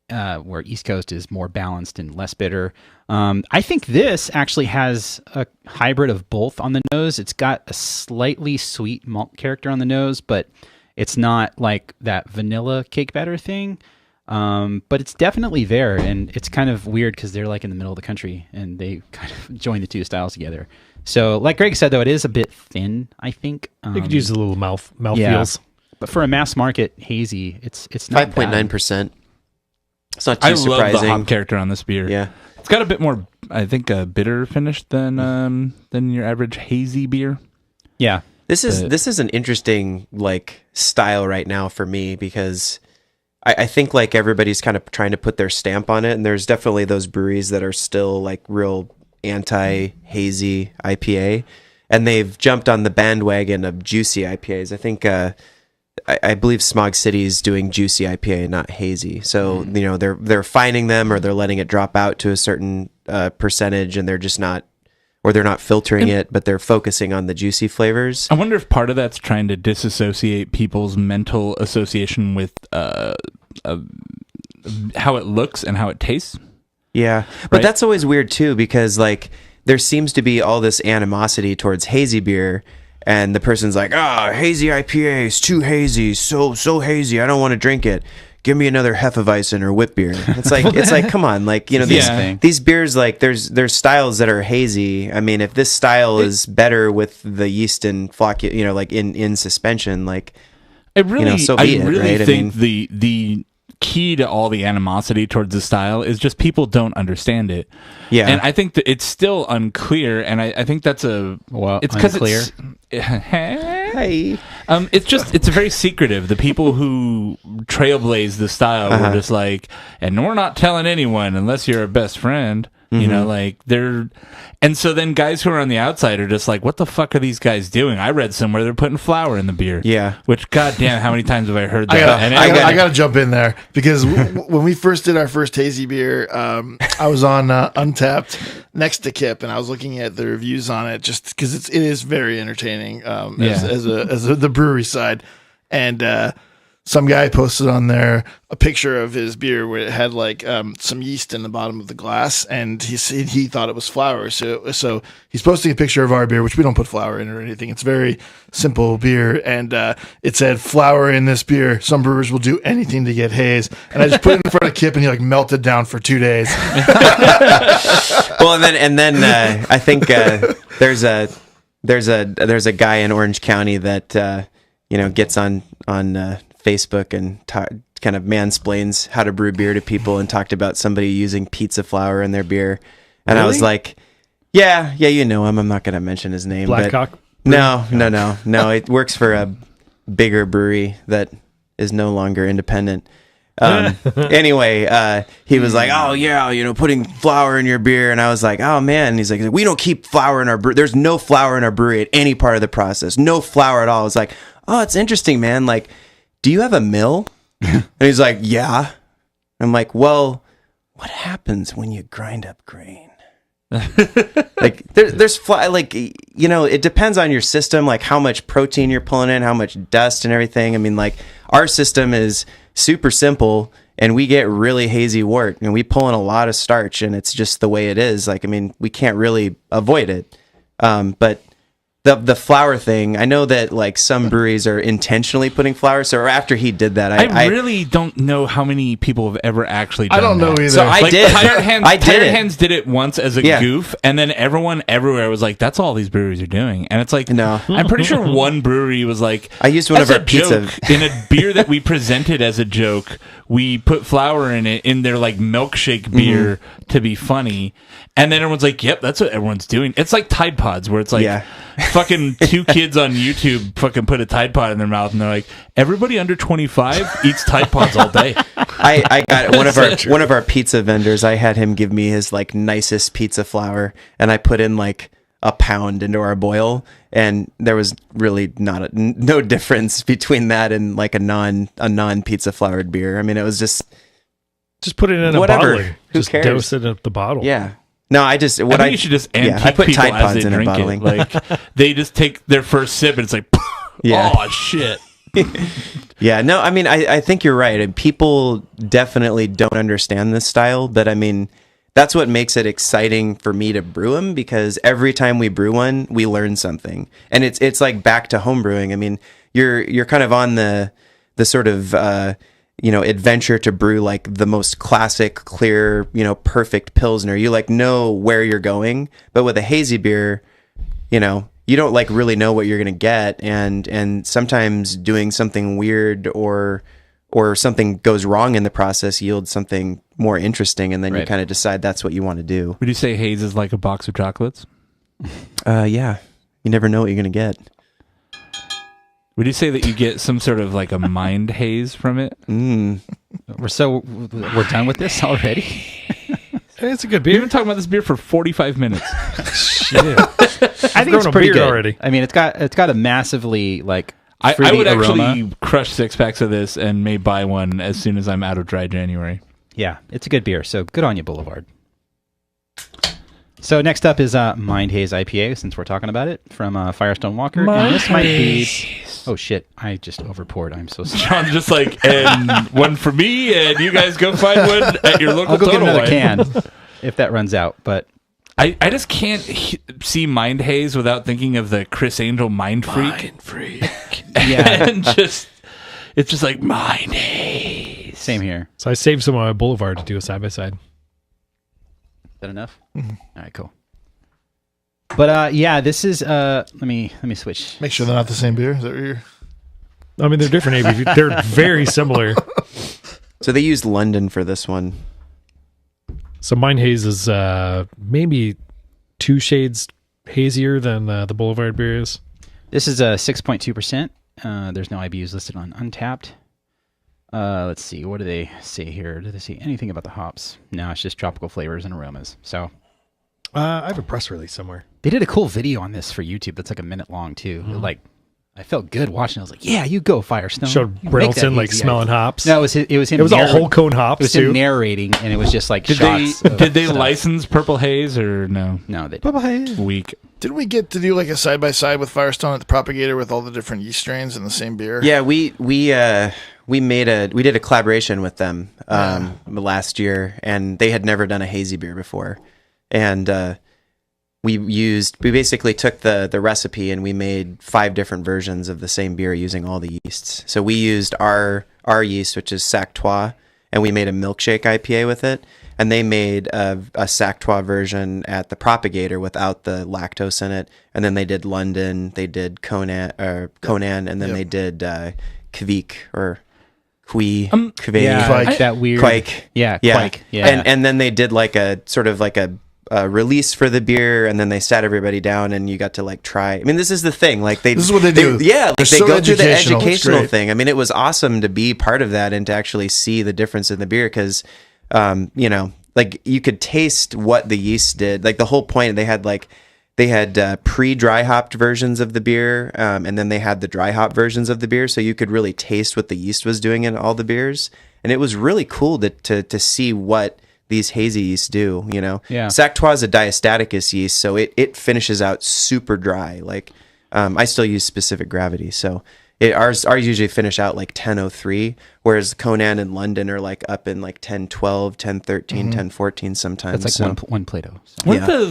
where East Coast is more balanced and less bitter. I think this actually has a hybrid of both on the nose. It's got a slightly sweet malt character on the nose, but it's not like that vanilla cake batter thing. But it's definitely there, and it's kind of weird because they're like in the middle of the country, and they kind of join the two styles together. So, like Greg said, though, it is a bit thin, I think. You could use a little mouth feels. But for a mass market hazy, it's not 5.9%. It's not too I surprising. love the hop character on this beer. Yeah, it's got a bit more, I think, a bitter finish than your average hazy beer. Yeah, this is an interesting style right now for me because I think like everybody's kind of trying to put their stamp on it, and there's definitely those breweries that are still like real anti-hazy IPA, and they've jumped on the bandwagon of juicy IPAs. I think I believe Smog City is doing juicy IPA, not hazy. So they're finding them, or they're letting it drop out to a certain percentage, and they're just not, or they're not filtering it, but they're focusing on the juicy flavors. I wonder if part of that's trying to disassociate people's mental association with how it looks and how it tastes. Yeah, but that's always weird too, because like there seems to be all this animosity towards hazy beer, and the person's like, hazy IPA is too hazy, so hazy, I don't want to drink it. Give me another Hefeweizen or wit beer. It's like come on, like these beers, like there's styles that are hazy. I mean, if this style is better with the yeast and flocculation, like in suspension, like I really so be it, right? think the key to all the animosity towards the style is just people don't understand it. Yeah. And I think that it's still unclear, and I think that's it's because unclear. Hey. It's very secretive. The people who trailblaze the style were just like, and we're not telling anyone unless you're a best friend. You know, like and so then guys who are on the outside are just like, what the fuck are these guys doing? I read somewhere they're putting flour in the beer. Yeah. Which, goddamn, how many times have I heard that? I gotta jump in there because when we first did our first hazy beer, I was on Untapped next to Kip, and I was looking at the reviews on it just because it is very entertaining as the brewery side, and some guy posted on there a picture of his beer where it had like some yeast in the bottom of the glass, and he said he thought it was flour. So he's posting a picture of our beer, which we don't put flour in or anything. It's very simple beer, and it said flour in this beer. Some brewers will do anything to get haze, and I just put it in front of Kip, and he like melted down for 2 days. Well, and then I think there's a guy in Orange County that gets on Facebook and kind of mansplains how to brew beer to people, and talked about somebody using pizza flour in their beer. And I was like, yeah, you know him. I'm not going to mention his name. Blackcock? No. It works for a bigger brewery that is no longer independent. Anyway, he was like, oh yeah, putting flour in your beer. And I was like, oh man. And he's like, we don't keep flour in our brewery. There's no flour in our brewery at any part of the process. No flour at all. I was like, oh, it's interesting, man. Like, do you have a mill? And he's like, yeah. I'm like, well, what happens when you grind up grain? Like there's it depends on your system, like how much protein you're pulling in, how much dust and everything. I mean, like our system is super simple, and we get really hazy wort, and we pull in a lot of starch, and it's just the way it is. Like, I mean, we can't really avoid it. But the flour thing, I know that like some breweries are intentionally putting flour. So after he did that, I really don't know how many people have ever actually done that. I don't know either. So I did. Tired Hands did it once as a goof, and then everyone everywhere was like, that's all these breweries are doing. And it's like, no. I'm pretty sure one brewery was like, I used one of our pizza in a beer that we presented as a joke. We put flour in it in their like milkshake beer to be funny. And then everyone's like, yep, that's what everyone's doing. It's like Tide Pods, where it's like fucking two kids on YouTube fucking put a Tide Pod in their mouth, and they're like, everybody under 25 eats Tide Pods all day. I got one of our pizza vendors. I had him give me his like nicest pizza flour, and I put in like a pound into our boil, and there was really no difference between that and like a non pizza floured beer. I mean, it was just put it in whatever. a bottle. Just cares? Dose it in the bottle. Yeah. No, I think you should just I put people Tide Pods as they in a drink bottling. it. Like they just take their first sip, and it's like, oh shit. Yeah, no, I mean, I think you're right. And people definitely don't understand this style, but I mean, that's what makes it exciting for me to brew them, because every time we brew one, we learn something. And it's like back to home brewing. I mean, you're kind of on the sort of adventure to brew like the most classic, clear, perfect Pilsner. You like know where you're going, but with a hazy beer, you don't like really know what you're going to get. And sometimes doing something weird or something goes wrong in the process yields something more interesting. And then you kind of decide that's what you want to do. Would you say haze is like a box of chocolates? Yeah. You never know what you're going to get. Would you say that you get some sort of like a mind haze from it? We're done with this already? It's a good beer. We've been talking about this beer for 45 minutes. Shit. I think it's pretty good already. I mean, it's got a massively like I would aroma. actually crush 6 packs of this and may buy one as soon as I'm out of dry January. Yeah, it's a good beer. So good on you, Boulevard. So next up is Mind Haze IPA, since we're talking about it, from Firestone Walker. And this might be... Oh shit, I just overpoured. I'm so sorry. John's just like, and one for me, and you guys go find one at your local I'll go get Total another Wine. can if that runs out. But I just can't see Mind Haze without thinking of the Chris Angel Mind Freak. Mind Freak. Yeah. And it's just like Mind Haze. Same here. So I saved some on my Boulevard to do a side-by-side. Is that enough? Mm-hmm. All right, cool. But yeah, this is let me switch. Make sure they're not the same beer. Is that what you're... I mean, they're different ABV. They're very similar. So they used London for this one. So mine haze is maybe 2 shades hazier than the Boulevard beer is. This is a 6.2%. There's no IBUs listed on Untapped. Let's see. What do they say here? Do they say anything about the hops? No, it's just tropical flavors and aromas. So I have a press release somewhere. They did a cool video on this for YouTube that's like a minute long too. Like, I felt good watching. I was like, "Yeah, you go, Firestone." Showed Brynildson like smelling hops. No, it was him. It was all whole cone hops. It was him narrating, and it was just like did shots. Did they license Purple Haze or no? No, they didn't. Purple Haze. Weak. Didn't we get to do like a side by side with Firestone at the Propagator with all the different yeast strains in the same beer? Yeah, we did a collaboration with them last year, and they had never done a hazy beer before, and we basically took the recipe and we made 5 different versions of the same beer using all the yeasts. So we used our yeast, which is Sactois, and we made a milkshake IPA with it. And they made a Sactois version at the Propagator without the lactose in it. And then they did London, they did Conan, and then they did Kvik or Kwi, Kvik, that weird Quake. Yeah, Quake. Yeah. And then they did like a sort of like a release for the beer, and then they sat everybody down and you got to like try. I mean, this is the thing. Like this is what they do. Like they so go through the educational thing. thing. I mean, it was awesome to be part of that and to actually see the difference in the beer because, like you could taste what the yeast did. Like the whole point, they had pre-dry hopped versions of the beer, and then they had the dry hop versions of the beer, so you could really taste what the yeast was doing in all the beers, and it was really cool to see what these hazy yeasts do. Yeah. Sactois is a diastaticus yeast, so it finishes out super dry. Like I still use specific gravity, so ours usually finish out like 1003, whereas Conan and London are like up in like 1012, 1013, 1014 sometimes. That's like one Plato. So. Weren't the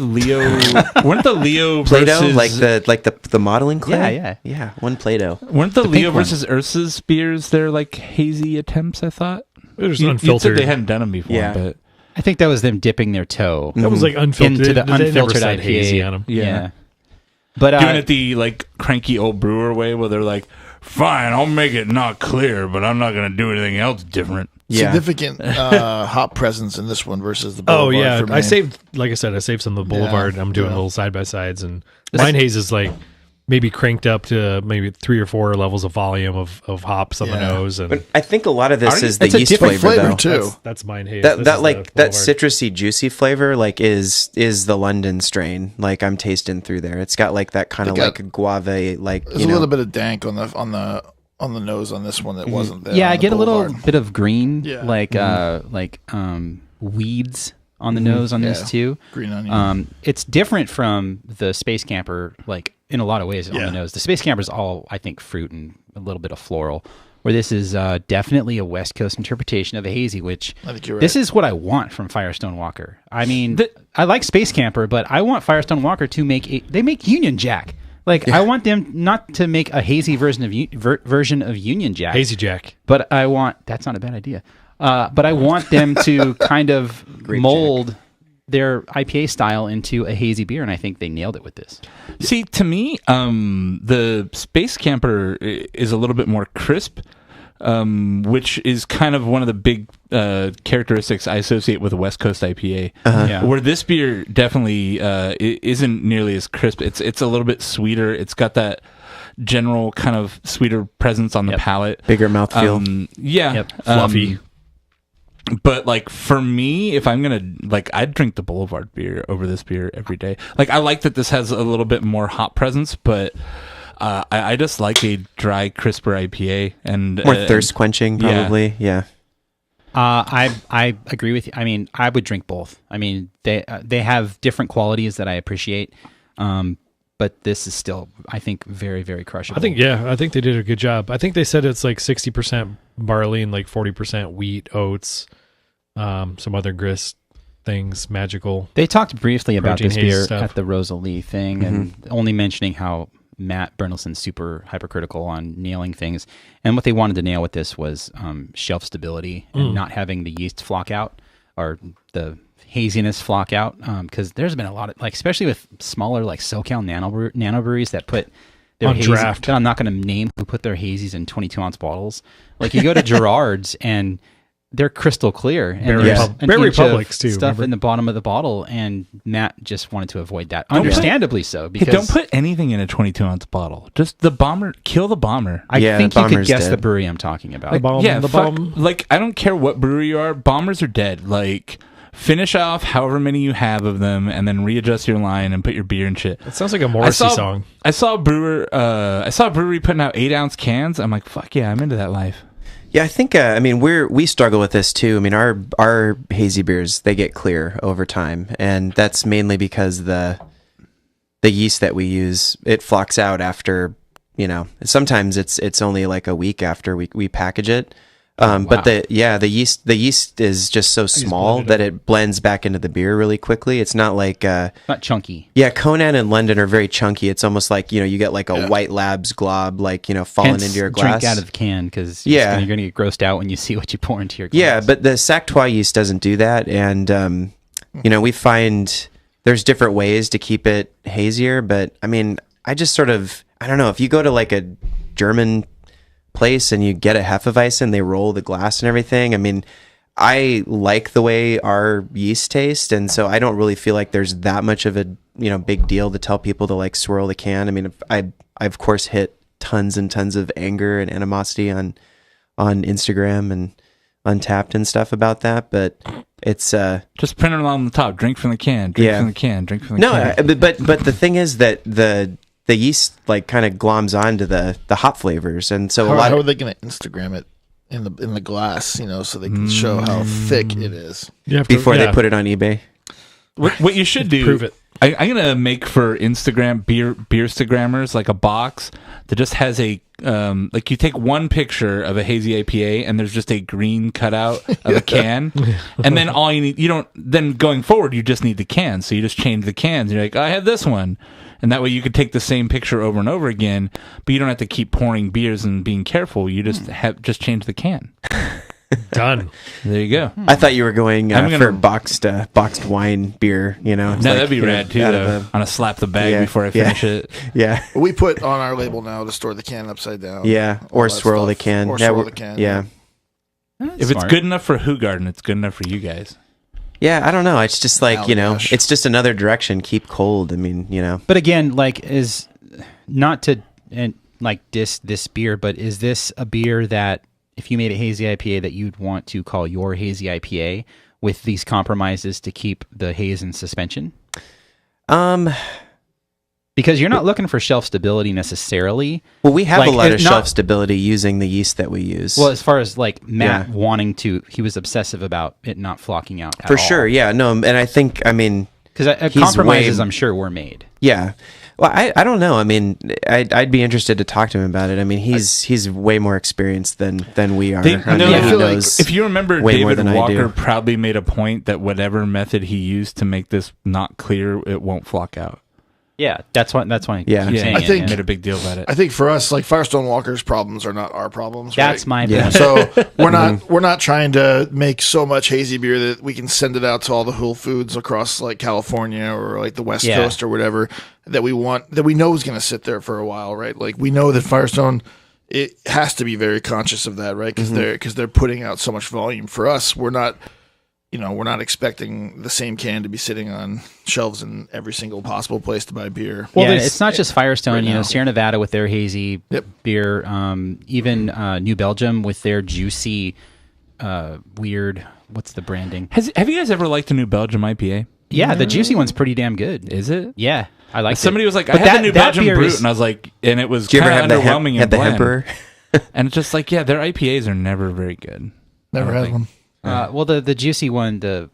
Leo Plato versus, like the modeling clay? Yeah. One Plato. Weren't the Leo versus Ursa's beers they're like hazy attempts? I thought There's you unfiltered. said they hadn't done them before, but I think that was them dipping their toe. That was like unfiltered. Into the They never unfiltered said IPA. hazy on them. Yeah. But doing it the like cranky old brewer way, where they're like, "Fine, I'll make it not clear, but I'm not going to do anything else different." Significant hop presence in this one versus the Boulevard. Oh yeah, for me. I saved some of the Boulevard. I'm doing little side by sides, and mine haze is like maybe cranked up to maybe 3 or 4 levels of volume of hops on the nose. And but I think a lot of this is the yeast flavor though. too. That's mine haze. That citrusy, juicy flavor like is the London strain. Like I'm tasting through there. It's got like that kind of like guava, like there's a little bit of dank on the nose on this one that wasn't there. Yeah, I get Boulevard. a little bit of green, Yeah. like weeds on the nose on this too. Green onion. It's different from the Space Camper, like in a lot of ways on the nose. The Space Camper is all, I think, fruit and a little bit of floral. Where this is definitely a West Coast interpretation of a hazy, which I think you're right. This is what I want from Firestone Walker. I mean, I like Space Camper, but I want Firestone Walker to they make Union Jack. Like I want them not to make a hazy version of Union Jack. Hazy Jack. But that's not a bad idea. But I want them to kind of mold their IPA style into a hazy beer, and I think they nailed it with this. See, to me, the Space Camper is a little bit more crisp, which is kind of one of the big characteristics I associate with a West Coast IPA. Where this beer definitely isn't nearly as crisp. It's a little bit sweeter. It's got that general kind of sweeter presence on the palate. Bigger mouthfeel. Fluffy. But like for me, if I'm gonna I'd drink the Boulevard beer over this beer every day. Like I like that this has a little bit more hop presence, but I just like a dry, crisper IPA and more thirst quenching, probably. Yeah. I agree with you. I mean, I would drink both. I mean, they have different qualities that I appreciate. But this is still, I think, very, very crushable. I think they did a good job. I think they said it's like 60% barley and like 40% wheat, oats, some other grist things, magical. They talked briefly about this beer stuff at the Rosalie thing, and only mentioning how Matt Brynildson's super hypercritical on nailing things. And what they wanted to nail with this was shelf stability and not having the yeast flock out or the haziness flock out, because there's been a lot of, like, especially with smaller like SoCal nano breweries that put their on hazy, draft. I'm not going to name who put their hazies in 22-ounce bottles. Like you go to Gerard's and they're crystal clear. And Bear Republics too. Stuff in the bottom of the bottle, and Matt just wanted to avoid that. Understandably so. Because don't put anything in a 22-ounce bottle. Just the bomber. Kill the bomber. I think you could guess the brewery I'm talking about. Like, I don't care what brewery you are. Bombers are dead. Like, finish off however many you have of them, and then readjust your line and put your beer and shit. It sounds like a Morrissey song. I saw a brewery putting out 8-ounce cans. I'm like, fuck yeah, I'm into that life. Yeah, I think we struggle with this too. I mean, our hazy beers, they get clear over time, and that's mainly because the yeast that we use, it flocks out after, sometimes it's only like a week after we package it. But the yeast is just so small that it blends back into the beer really quickly. It's not like not chunky. Yeah, Conan and London are very chunky. It's almost like you get like a White Labs glob, like falling into your glass. Drink out of the can because you're going to get grossed out when you see what you pour into your glass. Yeah, but the Sactois yeast doesn't do that, and we find there's different ways to keep it hazier. But I mean, I just I don't know, if you go to like a German place and you get a Hefeweizen and they roll the glass and everything. I mean, I like the way our yeast taste, and so I don't really feel like there's that much of a big deal to tell people to like swirl the can. I mean, I of course hit tons and tons of anger and animosity on Instagram and Untapped and stuff about that, but it's just print it on the top. Drink from the can. Drink from the can. Drink from the can. No, but the thing is that the yeast like kind of gloms onto the hop flavors, and so how are they going to Instagram it in the glass, so they can show how thick it is before they put it on eBay? What you should do? Prove it. I'm gonna make for Instagram beerstagrammers like a box that just has a like you take one picture of a hazy IPA and there's just a green cutout of a can, and then all you need then going forward you just need the can, so you just change the cans. You're like, I have this one. And that way you could take the same picture over and over again, but you don't have to keep pouring beers and being careful. You just change the can. Done. There you go. I thought you were going for boxed wine beer. No, that'd be rad too. Though. On a slap the bag before I finish it. Yeah. We put on our label now to store the can upside down. Yeah, or swirl the can. Or swirl the can. Yeah. If it's good enough for Hoegaarden, it's good enough for you guys. Yeah, I don't know. It's just like, it's just another direction. Keep cold. I mean, But again, like, is not to diss this beer, but is this a beer that if you made a hazy IPA that you'd want to call your hazy IPA with these compromises to keep the haze in suspension? Because you're not looking for shelf stability necessarily. Well, we have a lot of shelf stability using the yeast that we use. Well, as far as like Matt wanting to, he was obsessive about it not flocking out at For all. sure, yeah. No, and I think, because compromises, I'm sure, were made. Yeah. Well, I don't know. I mean, I'd be interested to talk to him about it. I mean, he's way more experienced than we are. If you remember, David Walker probably made a point that whatever method he used to make this not clear, it won't flock out. Yeah, that's why. Yeah, I think made a big deal about it. I think for us, like Firestone Walker's problems are not our problems. That's right? my point. So we're not trying to make so much hazy beer that we can send it out to all the Whole Foods across like California or like the West Coast or whatever that we know is going to sit there for a while, right? Like we know that Firestone, it has to be very conscious of that, right? Because they're putting out so much volume. For us, we're not expecting the same can to be sitting on shelves in every single possible place to buy beer. Well, it's not just Firestone. Right, Sierra Nevada with their hazy beer, even New Belgium with their juicy, weird. What's the branding? Have you guys ever liked a New Belgium IPA? Yeah, the juicy one's pretty damn good. Is it? Yeah, I like. Somebody was like, I had the New Belgium Brute, and I was like, and it was kind of underwhelming and bland. And it's just like, their IPAs are never very good. Never had one. Well, the juicy one, I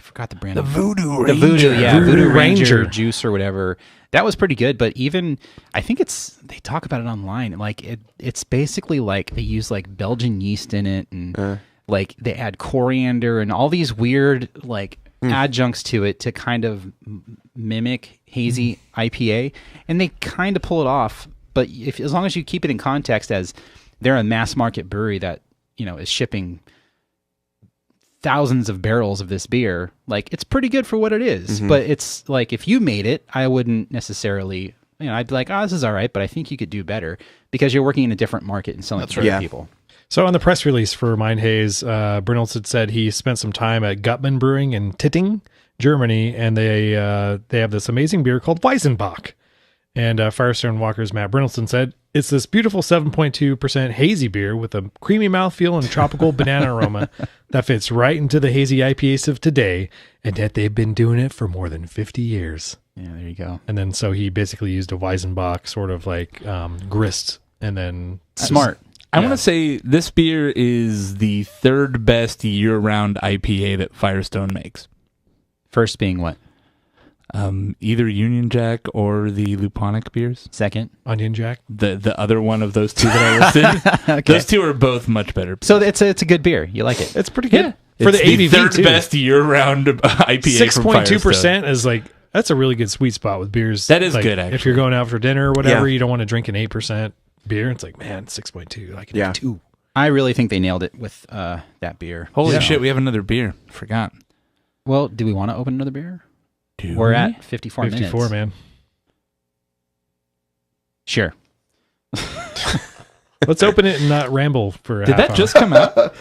forgot the brand. The Voodoo Ranger. The Voodoo Ranger juice or whatever. That was pretty good, but even I think they talk about it online. Like it's basically like they use like Belgian yeast in it, and like they add coriander and all these weird like adjuncts to it to kind of mimic hazy IPA, and they kind of pull it off. But as long as you keep it in context as they're a mass market brewery that is shipping thousands of barrels of this beer, like it's pretty good for what it is. But it's like if you made it, I wouldn't necessarily, I'd be like, this is all right, but I think you could do better because you're working in a different market and selling it to other people. So on the press release for Mein Haze, Brynolds had said he spent some time at Gutmann Brewing in Titting, Germany, and they have this amazing beer called Weizenbach. And Firestone Walker's Matt Brynolds said, it's this beautiful 7.2% hazy beer with a creamy mouthfeel and tropical banana aroma that fits right into the hazy IPAs of today, and that they've been doing it for more than 50 years. Yeah, there you go. And then so he basically used a Weizenbach sort of like grist, and then... Smart. I want to say this beer is the third best year-round IPA that Firestone makes. First being what? Either Union Jack or the Luponic beers. Second, Onion Jack. The other one of those two that I listed. Okay. Those two are both much better. So it's a good beer. You like it? It's pretty good. Yeah. For the ABV, third too. Best year-round IPA. 6.2% is like, that's a really good sweet spot with beers. That is like, good, actually. If you're going out for dinner or whatever, you don't want to drink an 8% beer. It's like, man, 6.2. I can do 2. I really think they nailed it with that beer. Holy shit, we have another beer. Forgot. Well, do we want to open another beer? We're at 54 minutes. 54, man. Sure. Let's open it and not ramble for a Did that just come out?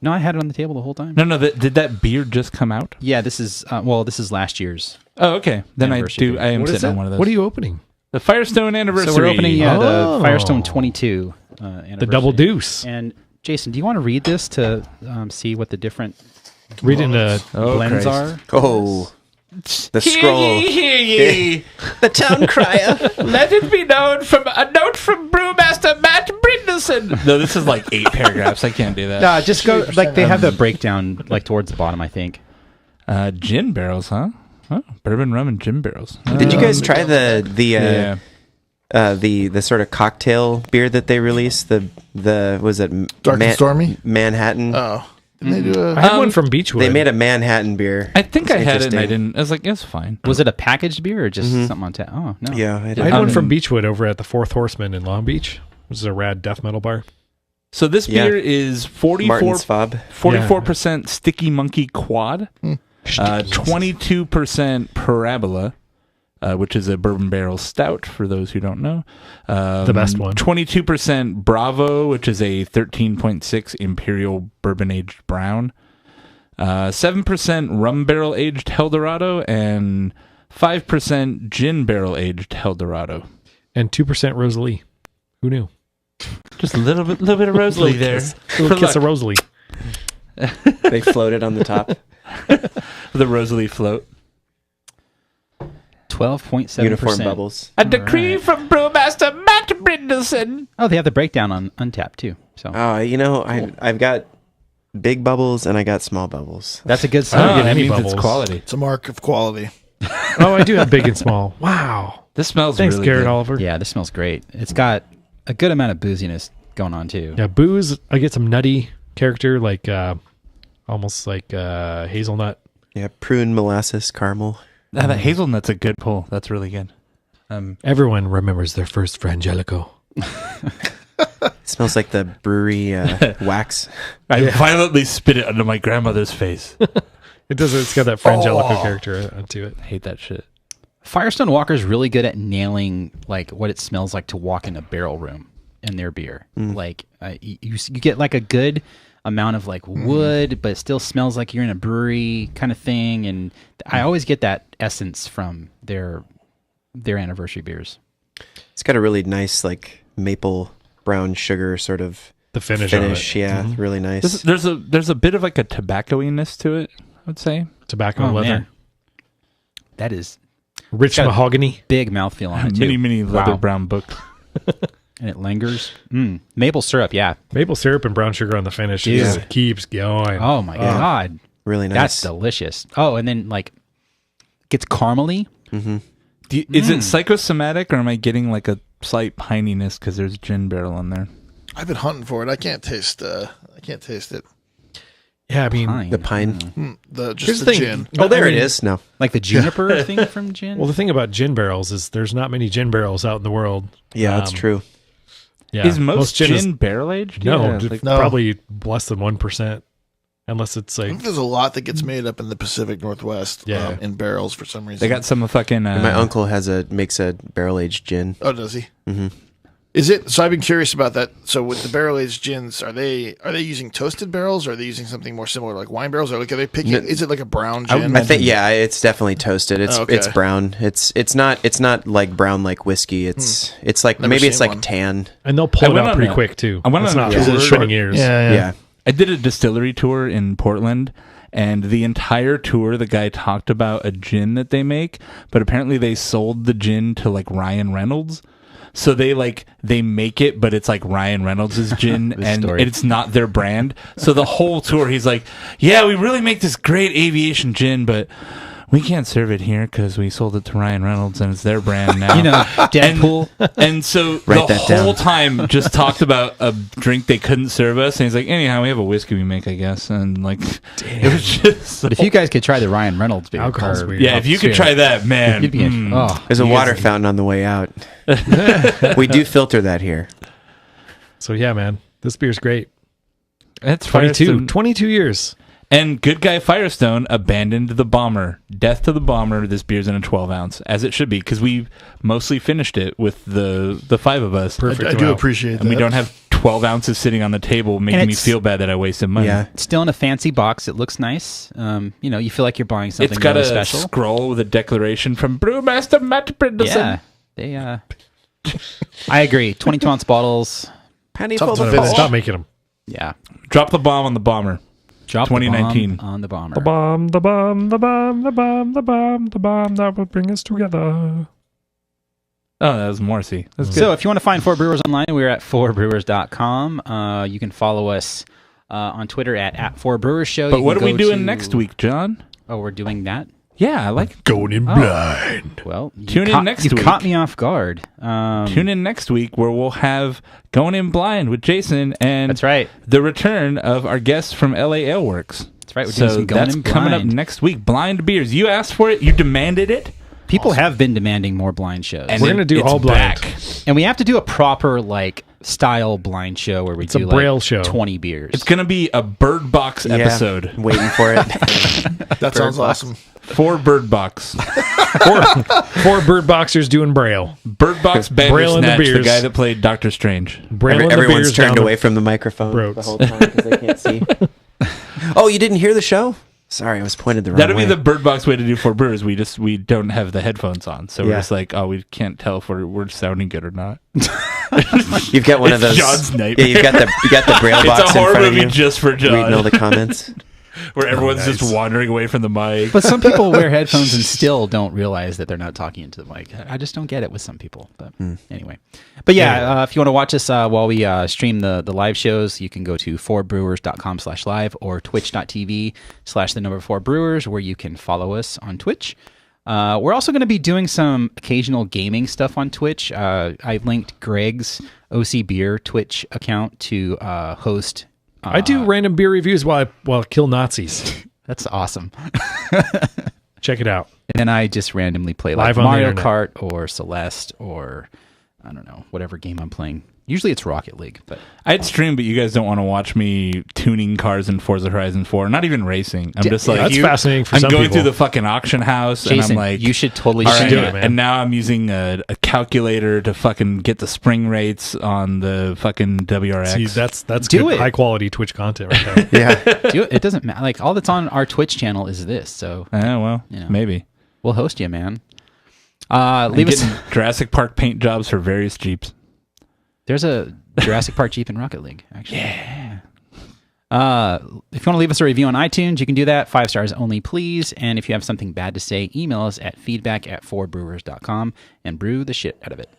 No, I had it on the table the whole time. No, did that beer just come out? Yeah, this is this is last year's. Oh, okay. Then I am sitting on one of those. What are you opening? The Firestone Anniversary. So we're opening the Firestone 22 anniversary. The Double Deuce. And Jason, do you want to read this to see what the different blends are? Oh. The scroll. Hear ye. The town crier. Let it be known from a note from Brewmaster Matt Brindleson. No, this is like 8 paragraphs. I can't do that. No, just go like they have the breakdown like towards the bottom, I think. Gin barrels, huh? Oh, bourbon, rum, and gin barrels. Did you guys try the sort of cocktail beer that they released? The was it Dark and Stormy? Manhattan? Oh. Didn't they do I had one from Beechwood. They made a Manhattan beer. I think I had it and I didn't. I was like, it's fine. Was it a packaged beer or just something on tap? Oh, no. Yeah, I had one from Beechwood over at the Fourth Horseman in Long Beach, which is a rad death metal bar. So this beer is 44% Sticky Monkey Quad, 22% Parabola, which is a bourbon barrel stout, for those who don't know. The best one. 22% Bravo, which is a 13.6 Imperial bourbon-aged brown. 7% rum barrel-aged Eldorado, and 5% gin barrel-aged Eldorado. And 2% Rosalie. Who knew? Just a little bit of Rosalie there. Little kiss of Rosalie. They floated on the top. The Rosalie float. 12.7%. Uniform bubbles. A decree from Brewmaster Matt Brindleson. Oh, they have the breakdown on Untapped too. So, I've got big bubbles and I got small bubbles. that's a good sign. That means It's quality. It's a mark of quality. Oh, I do have big and small. Wow. This smells Thanks, really Garrett good. Oliver. Yeah, this smells great. It's got a good amount of booziness going on too. Yeah, booze. I get some nutty character, like almost like hazelnut. Yeah, prune, molasses, caramel. That hazelnut's a good pull. That's really good. Everyone remembers their first Frangelico. It smells like the brewery wax. I violently spit it under my grandmother's face. It does. It's got that Frangelico character onto it. I hate that shit. Firestone Walker's really good at nailing like what it smells like to walk in a barrel room in their beer. Like you get like a good amount of like wood, but it still smells like you're in a brewery kind of thing. And I always get that essence from their anniversary beers. It's got a really nice like maple brown sugar sort of The finish of it. Yeah, really nice. There's a bit of like a tobacco-iness to it, I would say. Tobacco and leather. Man. That is Rich mahogany. big mouthfeel on it too. Mini leather brown book. And it lingers. Maple syrup, yeah. Maple syrup and brown sugar on the finish. Dude. Just keeps going. Oh my God. Really nice. That's delicious. Oh, and then like gets caramely. Is it psychosomatic, or am I getting like a slight pininess because there's gin barrel in there? I've been hunting for it. I can't taste it. Yeah, I mean, Pine. the pine. Just the thing. gin. Oh, there I it mean, is. No. Like the juniper thing from gin. Well, the thing about gin barrels is there's not many gin barrels out in the world. Yeah, that's true. Yeah, Is most gin is barrel aged? no, Yeah, like- No. probably less than 1%, unless it's I like think there's a lot that gets made up in the Pacific Northwest in barrels for some reason. They got some fucking. My uncle makes a barrel aged gin. Oh, does he? Is it? So I've been curious about that. So with the barrel aged gins, are they using toasted barrels, or are they using something more similar like wine barrels, or like are they picking? Is it like a brown gin? I think it's definitely toasted. It's brown. It's not like brown like whiskey. It's like maybe it's like tan, and they'll pull it out pretty quick too. I went on not shredding ears. Yeah. I did a distillery tour in Portland. And the entire tour, the guy talked about a gin that they make, but apparently they sold the gin to like Ryan Reynolds. So they make it, but it's like Ryan Reynolds' gin, and it's not their brand. So the whole tour, he's like, "Yeah, we really make this great aviation gin, but we can't serve it here because we sold it to Ryan Reynolds and it's their brand now." Deadpool. And so the whole time just talked about a drink they couldn't serve us, and he's like, "Anyhow, we have a whiskey we make, I guess." And like, it was just. But if you guys could try the Ryan Reynolds beer, if you could try that, man. There's a water fountain on the way out. We do filter that here. So yeah, man, this beer's great. It's 22 years. And Good Guy Firestone abandoned the bomber. Death to the bomber. This beer's in a 12 ounce, as it should be, because we mostly finished it with the five of us. Perfect. I do appreciate that. And we don't have 12 ounces sitting on the table making me feel bad that I wasted money. Yeah. It's still in a fancy box. It looks nice. You feel like you're buying something it's got really a special. Scroll with a declaration from Brewmaster Matt Brindelson. Yeah. I agree. 22-ounce bottles. Penny Stop making them. Yeah. Drop the bomb on the bomber. Drop 2019 the bomb on the bomber. The bomb that will bring us together. Oh, that was Morrissey. That's good. So if you want to find Four Brewers online, we're at fourbrewers.com. You can follow us on Twitter at Four Brewers Show. But what are we doing next week, John? Oh, we're doing that? Yeah, I like going in blind. Well, tune in next week. You caught me off guard. Tune in next week where we'll have Going In Blind with Jason, and that's right, the return of our guest from LA Ale Works. That's right. We're doing some Going In Blind. Coming up next week. Blind beers. You asked for it. You demanded it. People have been demanding more blind shows. And we're going to do all blind. And we have to do a proper style blind show where we do Braille show. 20 beers. It's going to be a Bird Box episode. Waiting for it. That sounds awesome. 4 Bird Box. 4 Bird Boxers doing Braille. Bird Box Bandersnatch, the guy that played Doctor Strange. Everyone's turned away from the microphone the whole time because they can't see. Oh, you didn't hear the show? Sorry, I was pointed the wrong way. That'll be the Bird Box way to do 4 Brewers. We don't have the headphones on, so we're just like, we can't tell if we're sounding good or not. You've got one of those. John's nightmare. Yeah, you got the Braille box in front of you. It's a horror movie just for John. Reading all the comments. Where everyone's just wandering away from the mic. But some people wear headphones and still don't realize that they're not talking into the mic. I just don't get it with some people. But anyway. But if you want to watch us while we stream the live shows, you can go to fourbrewers.com/live or twitch.tv/4brewers, where you can follow us on Twitch. We're also going to be doing some occasional gaming stuff on Twitch. I linked Greg's OC Beer Twitch account to host. I do random beer reviews while I kill Nazis. That's awesome. Check it out. And then I just randomly play like Mario Kart or Celeste or I don't know, whatever game I'm playing. Usually it's Rocket League, but I'd stream, but you guys don't want to watch me tuning cars in Forza Horizon 4. Not even racing. I'm just like, that's fascinating for some people. I'm going through the fucking auction house, Jason, and I'm like, you should totally do it, man. And now I'm using a calculator to fucking get the spring rates on the fucking WRX. See, that's good high quality Twitch content right there. Yeah, do it. It doesn't matter. Like all that's on our Twitch channel is this. So, maybe we'll host you, man. Leave us Jurassic Park paint jobs for various Jeeps. There's a Jurassic Park Jeep in Rocket League, actually. Yeah. If you want to leave us a review on iTunes, you can do that. 5 stars only, please. And if you have something bad to say, email us at feedback@4brewers.com and brew the shit out of it.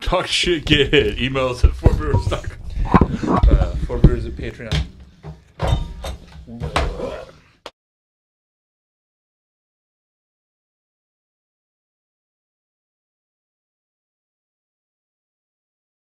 Talk shit, get hit. Email us at 4brewers.com. 4brewers at Patreon.